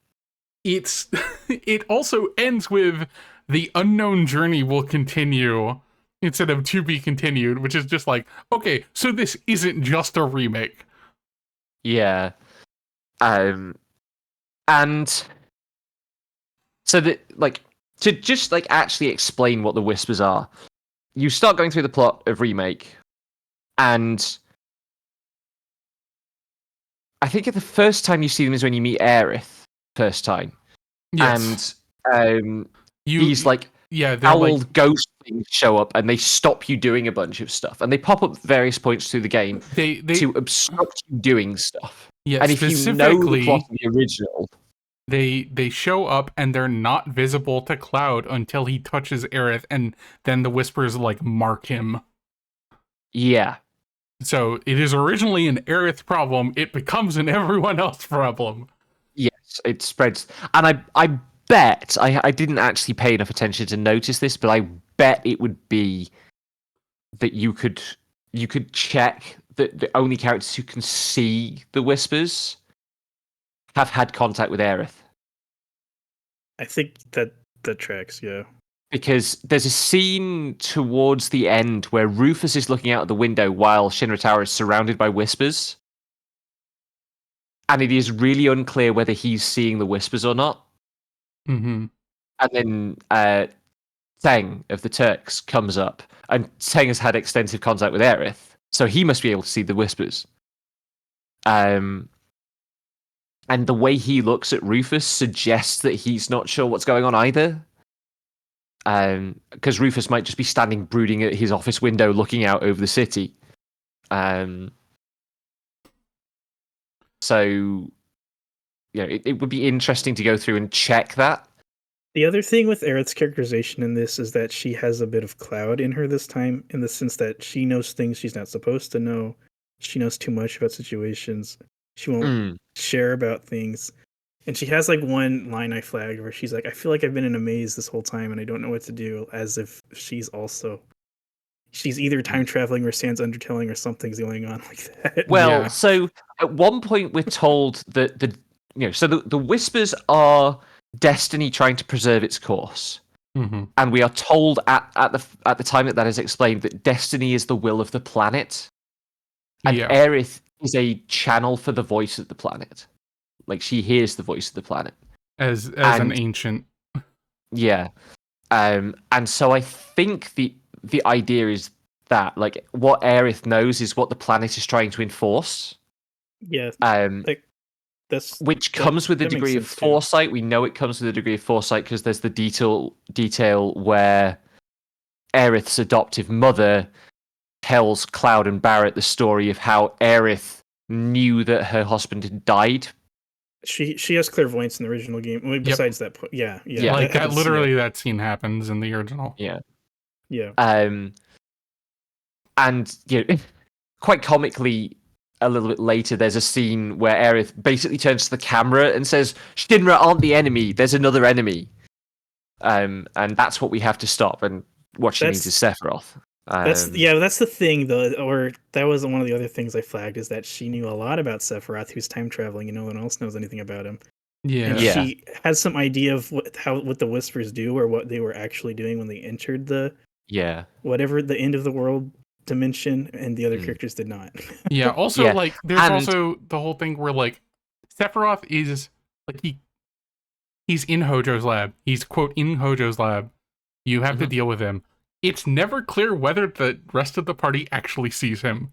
it also ends with the unknown journey will continue instead of to be continued, which is just okay, so this isn't just a remake. Yeah. And so that to just actually explain what the whispers are, you start going through the plot of Remake, and I think the first time you see them is when you meet Aerith first time. Yes. And he's Yeah, they're like owl ghost things show up and they stop you doing a bunch of stuff, and they pop up various points through the game they to obstruct you doing stuff. yeah, And if you know the plot specifically of the original, they show up and they're not visible to Cloud until he touches Aerith, and then the Whispers like mark him. yeah, So it is originally an Aerith problem. It becomes an everyone else problem. yes, it spreads. And I bet I didn't actually pay enough attention to notice this, but I bet it would be that you could check that the only characters who can see the Whispers have had contact with Aerith. I think that tracks. Yeah. Because there's a scene towards the end where Rufus is looking out of the window while Shinra Tower is surrounded by Whispers. And it is really unclear whether he's seeing the Whispers or not. Mm-hmm. And then Teng of the Turks comes up, and Teng has had extensive contact with Aerith, so he must be able to see the Whispers. And the way he looks at Rufus suggests that he's not sure what's going on either. Because Rufus might just be standing brooding at his office window looking out over the city. So, it would be interesting to go through and check that. The other thing with Aerith's characterization in this is that she has a bit of Cloud in her this time, in the sense that she knows things she's not supposed to know. She knows too much about situations. She won't share about things. And she has like one line I flagged where she's like, I feel like I've been in a maze this whole time and I don't know what to do, as if she's either time traveling or Sans undertelling or something's going on like that. Well, so at one point we're told that the Whispers are destiny trying to preserve its course. Mm-hmm. And we are told at the time that is explained that destiny is the will of the planet. And Aerith is a channel for the voice of the planet. Like, she hears the voice of the planet. As an ancient. Yeah. And so I think the idea is that, like, what Aerith knows is what the planet is trying to enforce. Yeah. Which comes with a degree of foresight. We know it comes with a degree of foresight because there's the detail where Aerith's adoptive mother tells Cloud and Barrett the story of how Aerith knew that her husband had died. She has clairvoyance in the original game. I mean, besides that point, yeah. Like that, literally, that scene happens in the original. Yeah. And quite comically, a little bit later, there's a scene where Aerith basically turns to the camera and says, "Shinra aren't the enemy. There's another enemy." And that's what we have to stop. And what she means is Sephiroth. That's the thing, though, or that was one of the other things I flagged, is that she knew a lot about Sephiroth, who's time traveling, and no one else knows anything about him. And she has some idea of what the Whispers do, or what they were actually doing when they entered the whatever the end of the world dimension, and the other characters did not. Also, like, there's also the whole thing where, like, Sephiroth is like he's in Hojo's lab. He's, quote, in Hojo's lab. You have to deal with him. It's never clear whether the rest of the party actually sees him.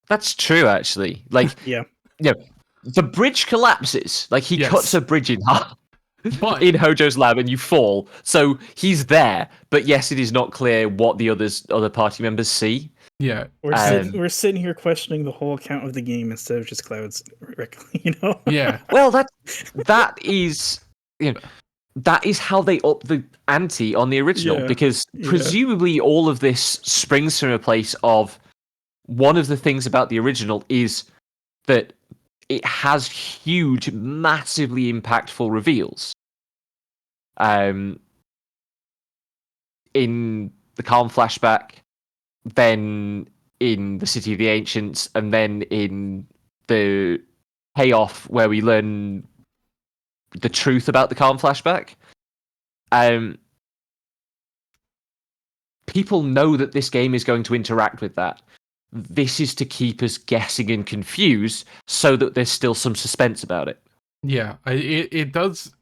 That's true, actually. Like, the bridge collapses. Like, he cuts a bridge in half in Hojo's lab, and you fall. So he's there, but yes, it is not clear what the other party members see. Yeah, we're sitting here questioning the whole account of the game instead of just Cloud's, Yeah. Well, that is that is how they up the ante on the original, because presumably all of this springs from a place of, one of the things about the original is that it has huge, massively impactful reveals. In the Calm flashback, then in the City of the Ancients, and then in the payoff where we learn the truth about the Calm flashback. People know that this game is going to interact with that. This is to keep us guessing and confused, so that there's still some suspense about it. Yeah, it does.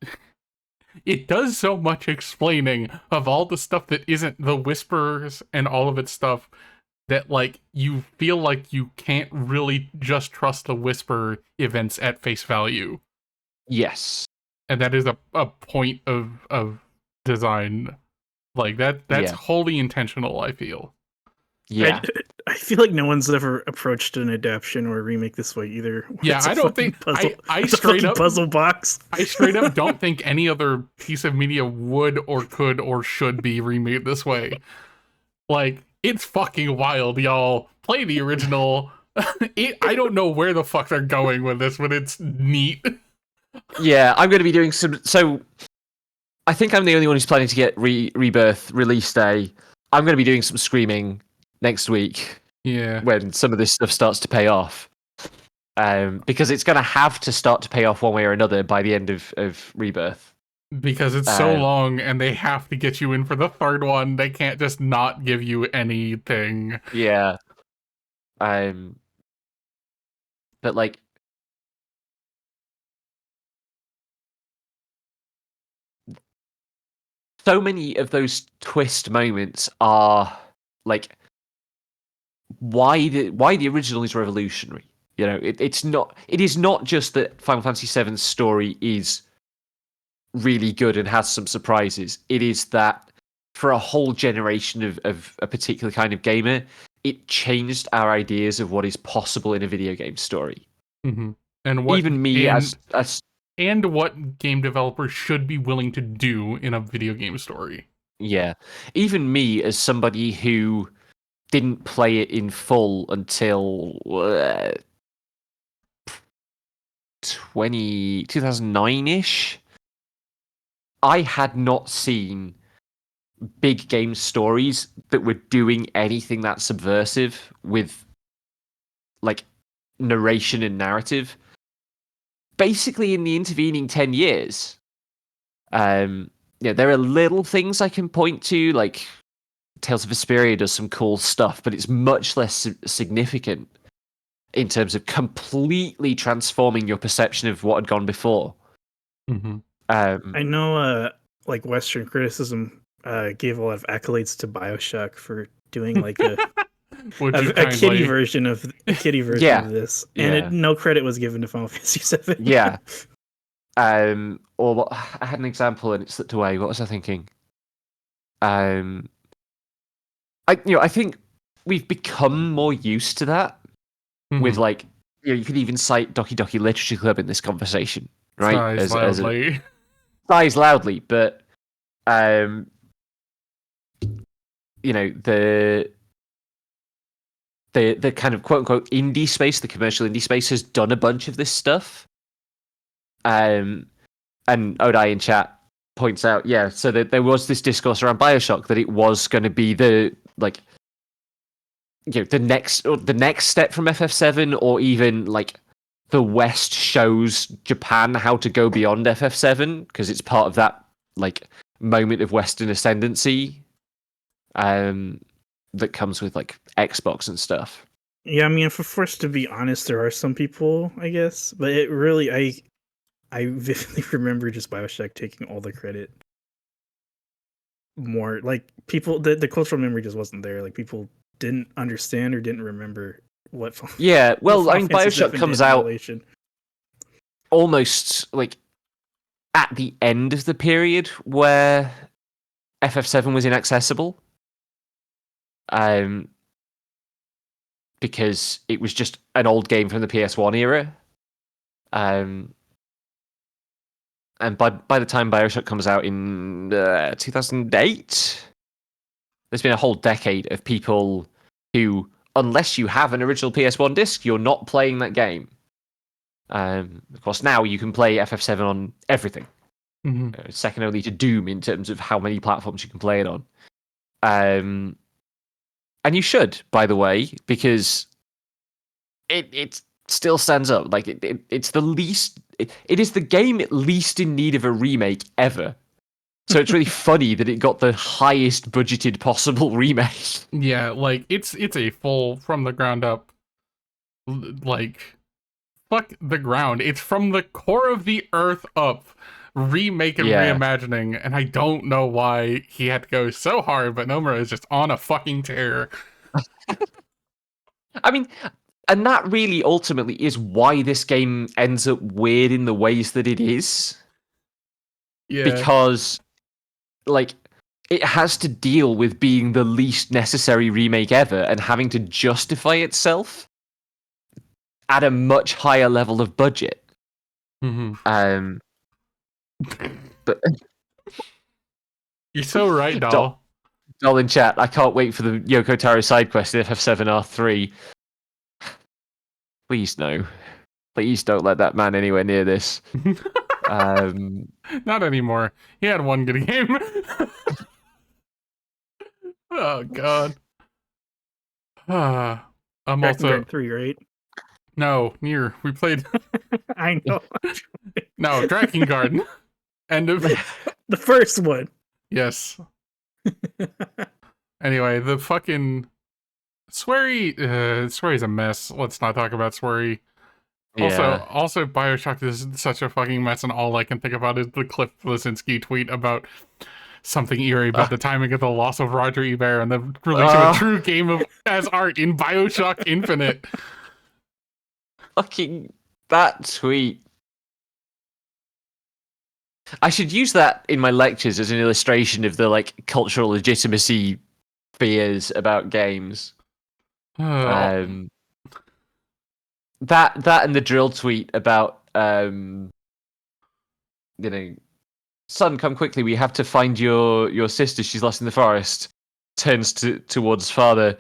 It does so much explaining of all the stuff that isn't the Whispers and all of its stuff, that, like, you feel like you can't really just trust the Whisper events at face value. Yes. and that is a point of design. Like that's Yeah. wholly intentional, I feel. Yeah. I feel like no one's ever approached an adaptation or a remake this way either. Where Yeah, it's a I don't fucking think puzzle. I It's a straight fucking up puzzle box. I straight up don't think any other piece of media would or could or should be remade this way. Like, it's fucking wild, y'all. Play the original. I don't know where the fuck they're going with this, but it's neat. Yeah, I'm going to be doing some. So, I think I'm the only one who's planning to get Rebirth release day. I'm going to be doing some screaming next week Yeah. when some of this stuff starts to pay off. Because it's going to have to start to pay off one way or another by the end of Rebirth. Because it's so long and they have to get you in for the third one. They can't just not give you anything. Yeah. But like, so many of those twist moments are like why the original is revolutionary. You know, it is not just that Final Fantasy VII's story is really good and has some surprises. It is that for a whole generation of a particular kind of gamer, it changed our ideas of what is possible in a video game story. Mm-hmm. And what Even me as and what game developers should be willing to do in a video game story. yeah, even me as somebody who didn't play it in full until 2009-ish. I had not seen big game stories that were doing anything that subversive with like narration and narrative basically in the intervening 10 years. Yeah, there are little things I can point to, like Tales of Vesperia does some cool stuff, but it's much less significant in terms of completely transforming your perception of what had gone before. Mm-hmm. I know, like Western criticism gave a lot of accolades to Bioshock for doing like a kiddie version of Yeah. of this, and no credit was given to Final Fantasy VII. Yeah. Or what? I had an example and it slipped away. What was I thinking? I think we've become more used to that. Mm-hmm. With like, you could even cite Doki Doki Literature Club in this conversation, right? Sighs loudly. Sighs loudly, but the kind of quote unquote indie space, the commercial indie space, has done a bunch of this stuff. And Odai in chat points out, yeah, so that there was this discourse around Bioshock that it was going to be the the next step from FF7, or even like the West shows Japan how to go beyond FF7 because it's part of that like moment of Western ascendancy that comes with like Xbox and stuff. Yeah, I mean, if we're forced to be honest, there are some people, I guess, but it really, I vividly remember just Bioshock taking all the credit. More like people, the cultural memory just wasn't there. Like people didn't understand or didn't remember what. Yeah, well, I mean, Bioshock comes out almost like at the end of the period where FF7 was inaccessible. Because it was just an old game from the PS1 era. And by the time Bioshock comes out in 2008, there's been a whole decade of people who, unless you have an original PS1 disc, you're not playing that game. Of course, now you can play FF7 on everything. Mm-hmm. Second only to Doom in terms of how many platforms you can play it on. And you should, by the way, because it still stands up. Like it's the least. It is the game least in need of a remake ever. So it's really funny that it got the highest budgeted possible remake. Yeah, like it's a full from the ground up. Like fuck the ground. It's from the core of the earth up. Remake and reimagining, and I don't know why he had to go so hard, but Nomura is just on a fucking tear. I mean, and that really ultimately is why this game ends up weird in the ways that it is. Yeah. because like it has to deal with being the least necessary remake ever and having to justify itself at a much higher level of budget. Mm-hmm. But You're so right, Dol- doll. Doll in chat, I can't wait for the Yoko Taro side quest in FF7R3. Please no. Please don't let that man anywhere near this. Not anymore. He had one good game. Oh god. I'm Dragon also Guard 3, right? no near. We played I know. no Drakengard. End of The first one. yes. Anyway, the fucking Swery's a mess. Let's not talk about Swery. Yeah. Also, Bioshock is such a fucking mess, and all I can think about is the Cliff Blazinski tweet about something eerie about the timing of the loss of Roger Ebert and the release of a true game of as art in Bioshock Infinite. Fucking that tweet. I should use that in my lectures as an illustration of the like cultural legitimacy fears about games. That and the drill tweet about son, come quickly, we have to find your sister, she's lost in the forest. Turns towards father.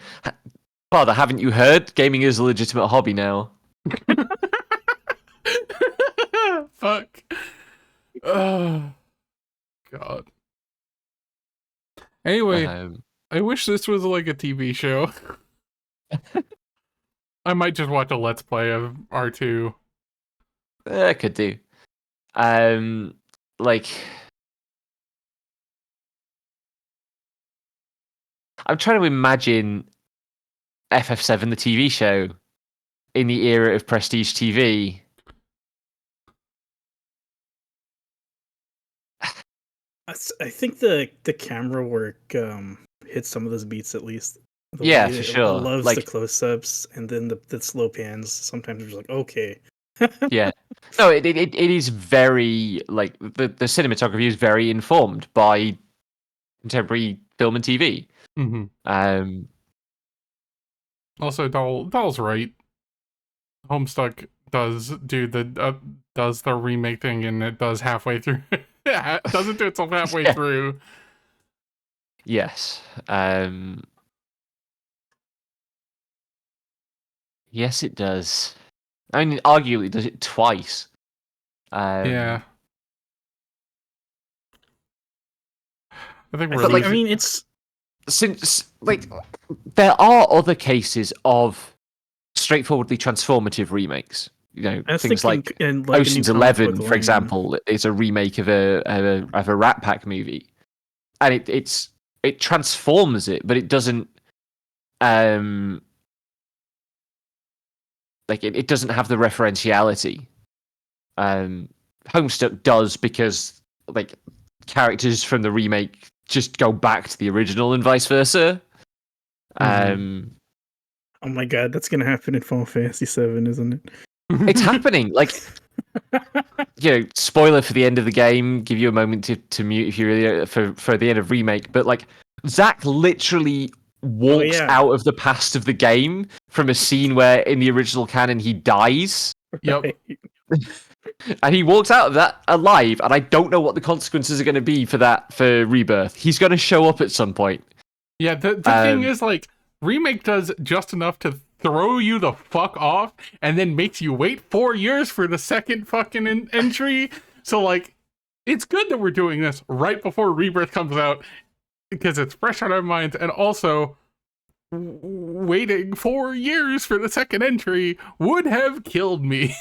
Father, haven't you heard? Gaming is a legitimate hobby now. Fuck. Oh god. Anyway, I wish this was like a TV show. I might just watch a Let's Play of R2. Could do. Like, I'm trying to imagine FF7, the TV show, in the era of prestige TV. I think the camera work hits some of those beats at least. Yeah, for sure. It loves like the close-ups and then the slow pans. Sometimes it's like, okay. yeah, no, it is very like the cinematography is very informed by contemporary film and TV. Mm-hmm. Also, Doll's right. Homestuck does do the remake thing, and it does halfway through. Yeah, it doesn't do itself halfway through. Yes. Yes, it does. I mean, arguably, it does it twice. Yeah. I think we're like, I mean, it's since like there are other cases of straightforwardly transformative remakes. You know, things like Ocean's 11, for example, is a remake of a Rat Pack movie, and it transforms it, but it doesn't like it doesn't have the referentiality. Homestuck does because like characters from the remake just go back to the original and vice versa. Oh my god, that's gonna happen in Final Fantasy VII, isn't it? It's happening. Like, spoiler for the end of the game. Give you a moment to mute if you really for the end of remake. But like, Zack literally walks out of the past of the game from a scene where in the original canon he dies. Yep. And he walks out of that alive, and I don't know what the consequences are going to be for that for Rebirth. He's going to show up at some point. Yeah, the thing is, like, Remake does just enough to throw you the fuck off, and then makes you wait 4 years for the second fucking entry. So, like, it's good that we're doing this right before Rebirth comes out, because it's fresh on our minds, and also, waiting 4 years for the second entry would have killed me.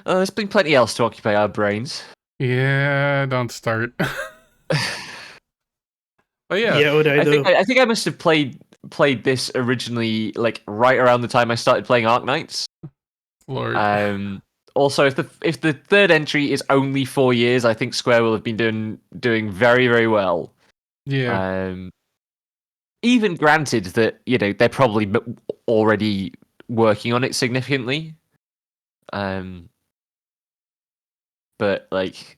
There's been plenty else to occupy our brains. Yeah, don't start. But yeah, I think I must have played this originally like right around the time I started playing Arknights. Lord. Also, if the third entry is only 4 years, I think Square will have been doing very, very well. Yeah. Even granted that they're probably already working on it significantly. but like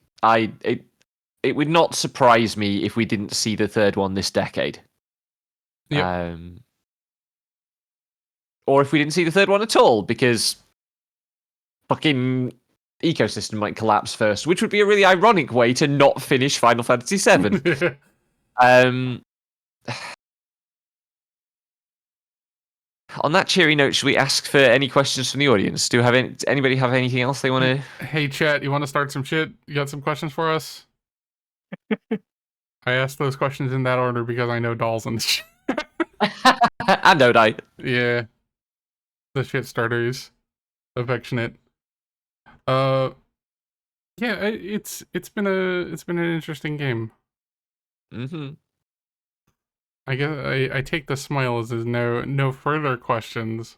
it would not surprise me if we didn't see the third one this decade. Yep. Or if we didn't see the third one at all, because fucking ecosystem might collapse first, which would be a really ironic way to not finish Final Fantasy VII. On that cheery note, should we ask for any questions from the audience? Anybody have anything else they want to? Hey, chat, you want to start some shit? You got some questions for us? I asked those questions in that order because I know dolls and shit. I know, die. Yeah. The shit starters. Affectionate. Yeah, it's been an interesting game. Mm-hmm. I guess I take the smile as there's no further questions.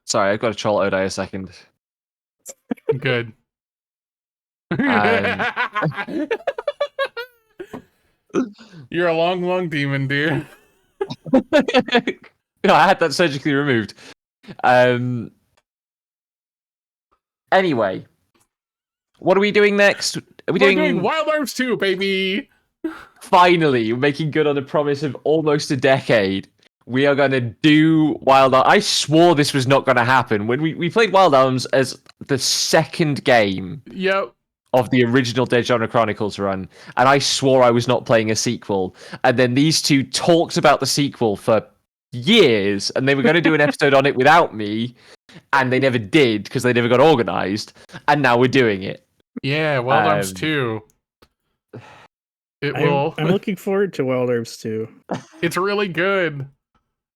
Sorry, I've got to troll Odai a second. Good. You're a long demon, dear. No, I had that surgically removed. Anyway, what are we doing next? We're doing Wild Arms 2, baby! Finally, we're making good on a promise of almost a decade. We are going to do Wild Arms. I swore this was not going to happen. When we played Wild Arms as the second game of the original Dead Genre Chronicles run, and I swore I was not playing a sequel. And then these two talked about the sequel for years, and they were going to do an episode on it without me, and they never did because they never got organized. And now we're doing it. Yeah, Wild Arms 2. I'm looking forward to Wild Arms 2. It's really good.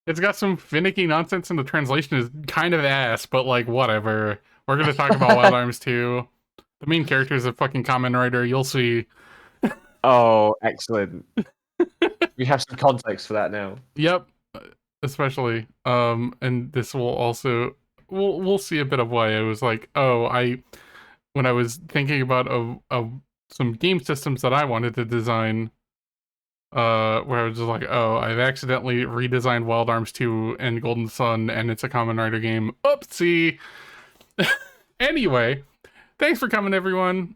It's got some finicky nonsense, and the translation is kind of ass, but like whatever. We're gonna talk about Wild Arms 2. The main character is a fucking Kamen Rider. You'll see. Oh, excellent. We have some context for that now. Yep, especially. And this will also we'll see a bit of why I was like, when I was thinking about some game systems that I wanted to design, where I was just like, I've accidentally redesigned Wild Arms 2 and Golden Sun, and it's a Kamen Rider game. Oopsie! Anyway, thanks for coming, everyone.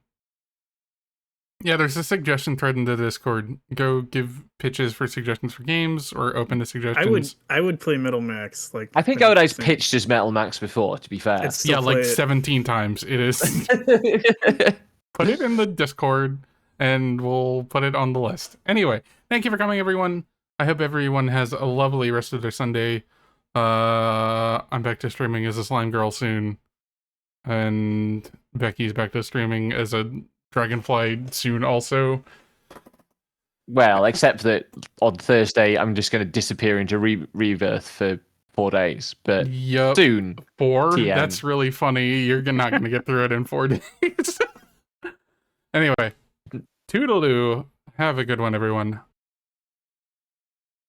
Yeah, there's a suggestion thread in the Discord. Go give pitches for suggestions for games or open to suggestions. I would play Metal Max. Like I think Odai's pitched as Metal Max before, to be fair. Yeah, like 17 times. It is. Put it in the Discord, and we'll put it on the list. Anyway, thank you for coming, everyone. I hope everyone has a lovely rest of their Sunday. I'm back to streaming as a slime girl soon. And Becky's back to streaming as a dragonfly soon also. Well, except that on Thursday, I'm just going to disappear into Rebirth for 4 days. But soon. 4? TM. That's really funny. You're not going to get through it in 4 days. Anyway, toodaloo. Have a good one, everyone.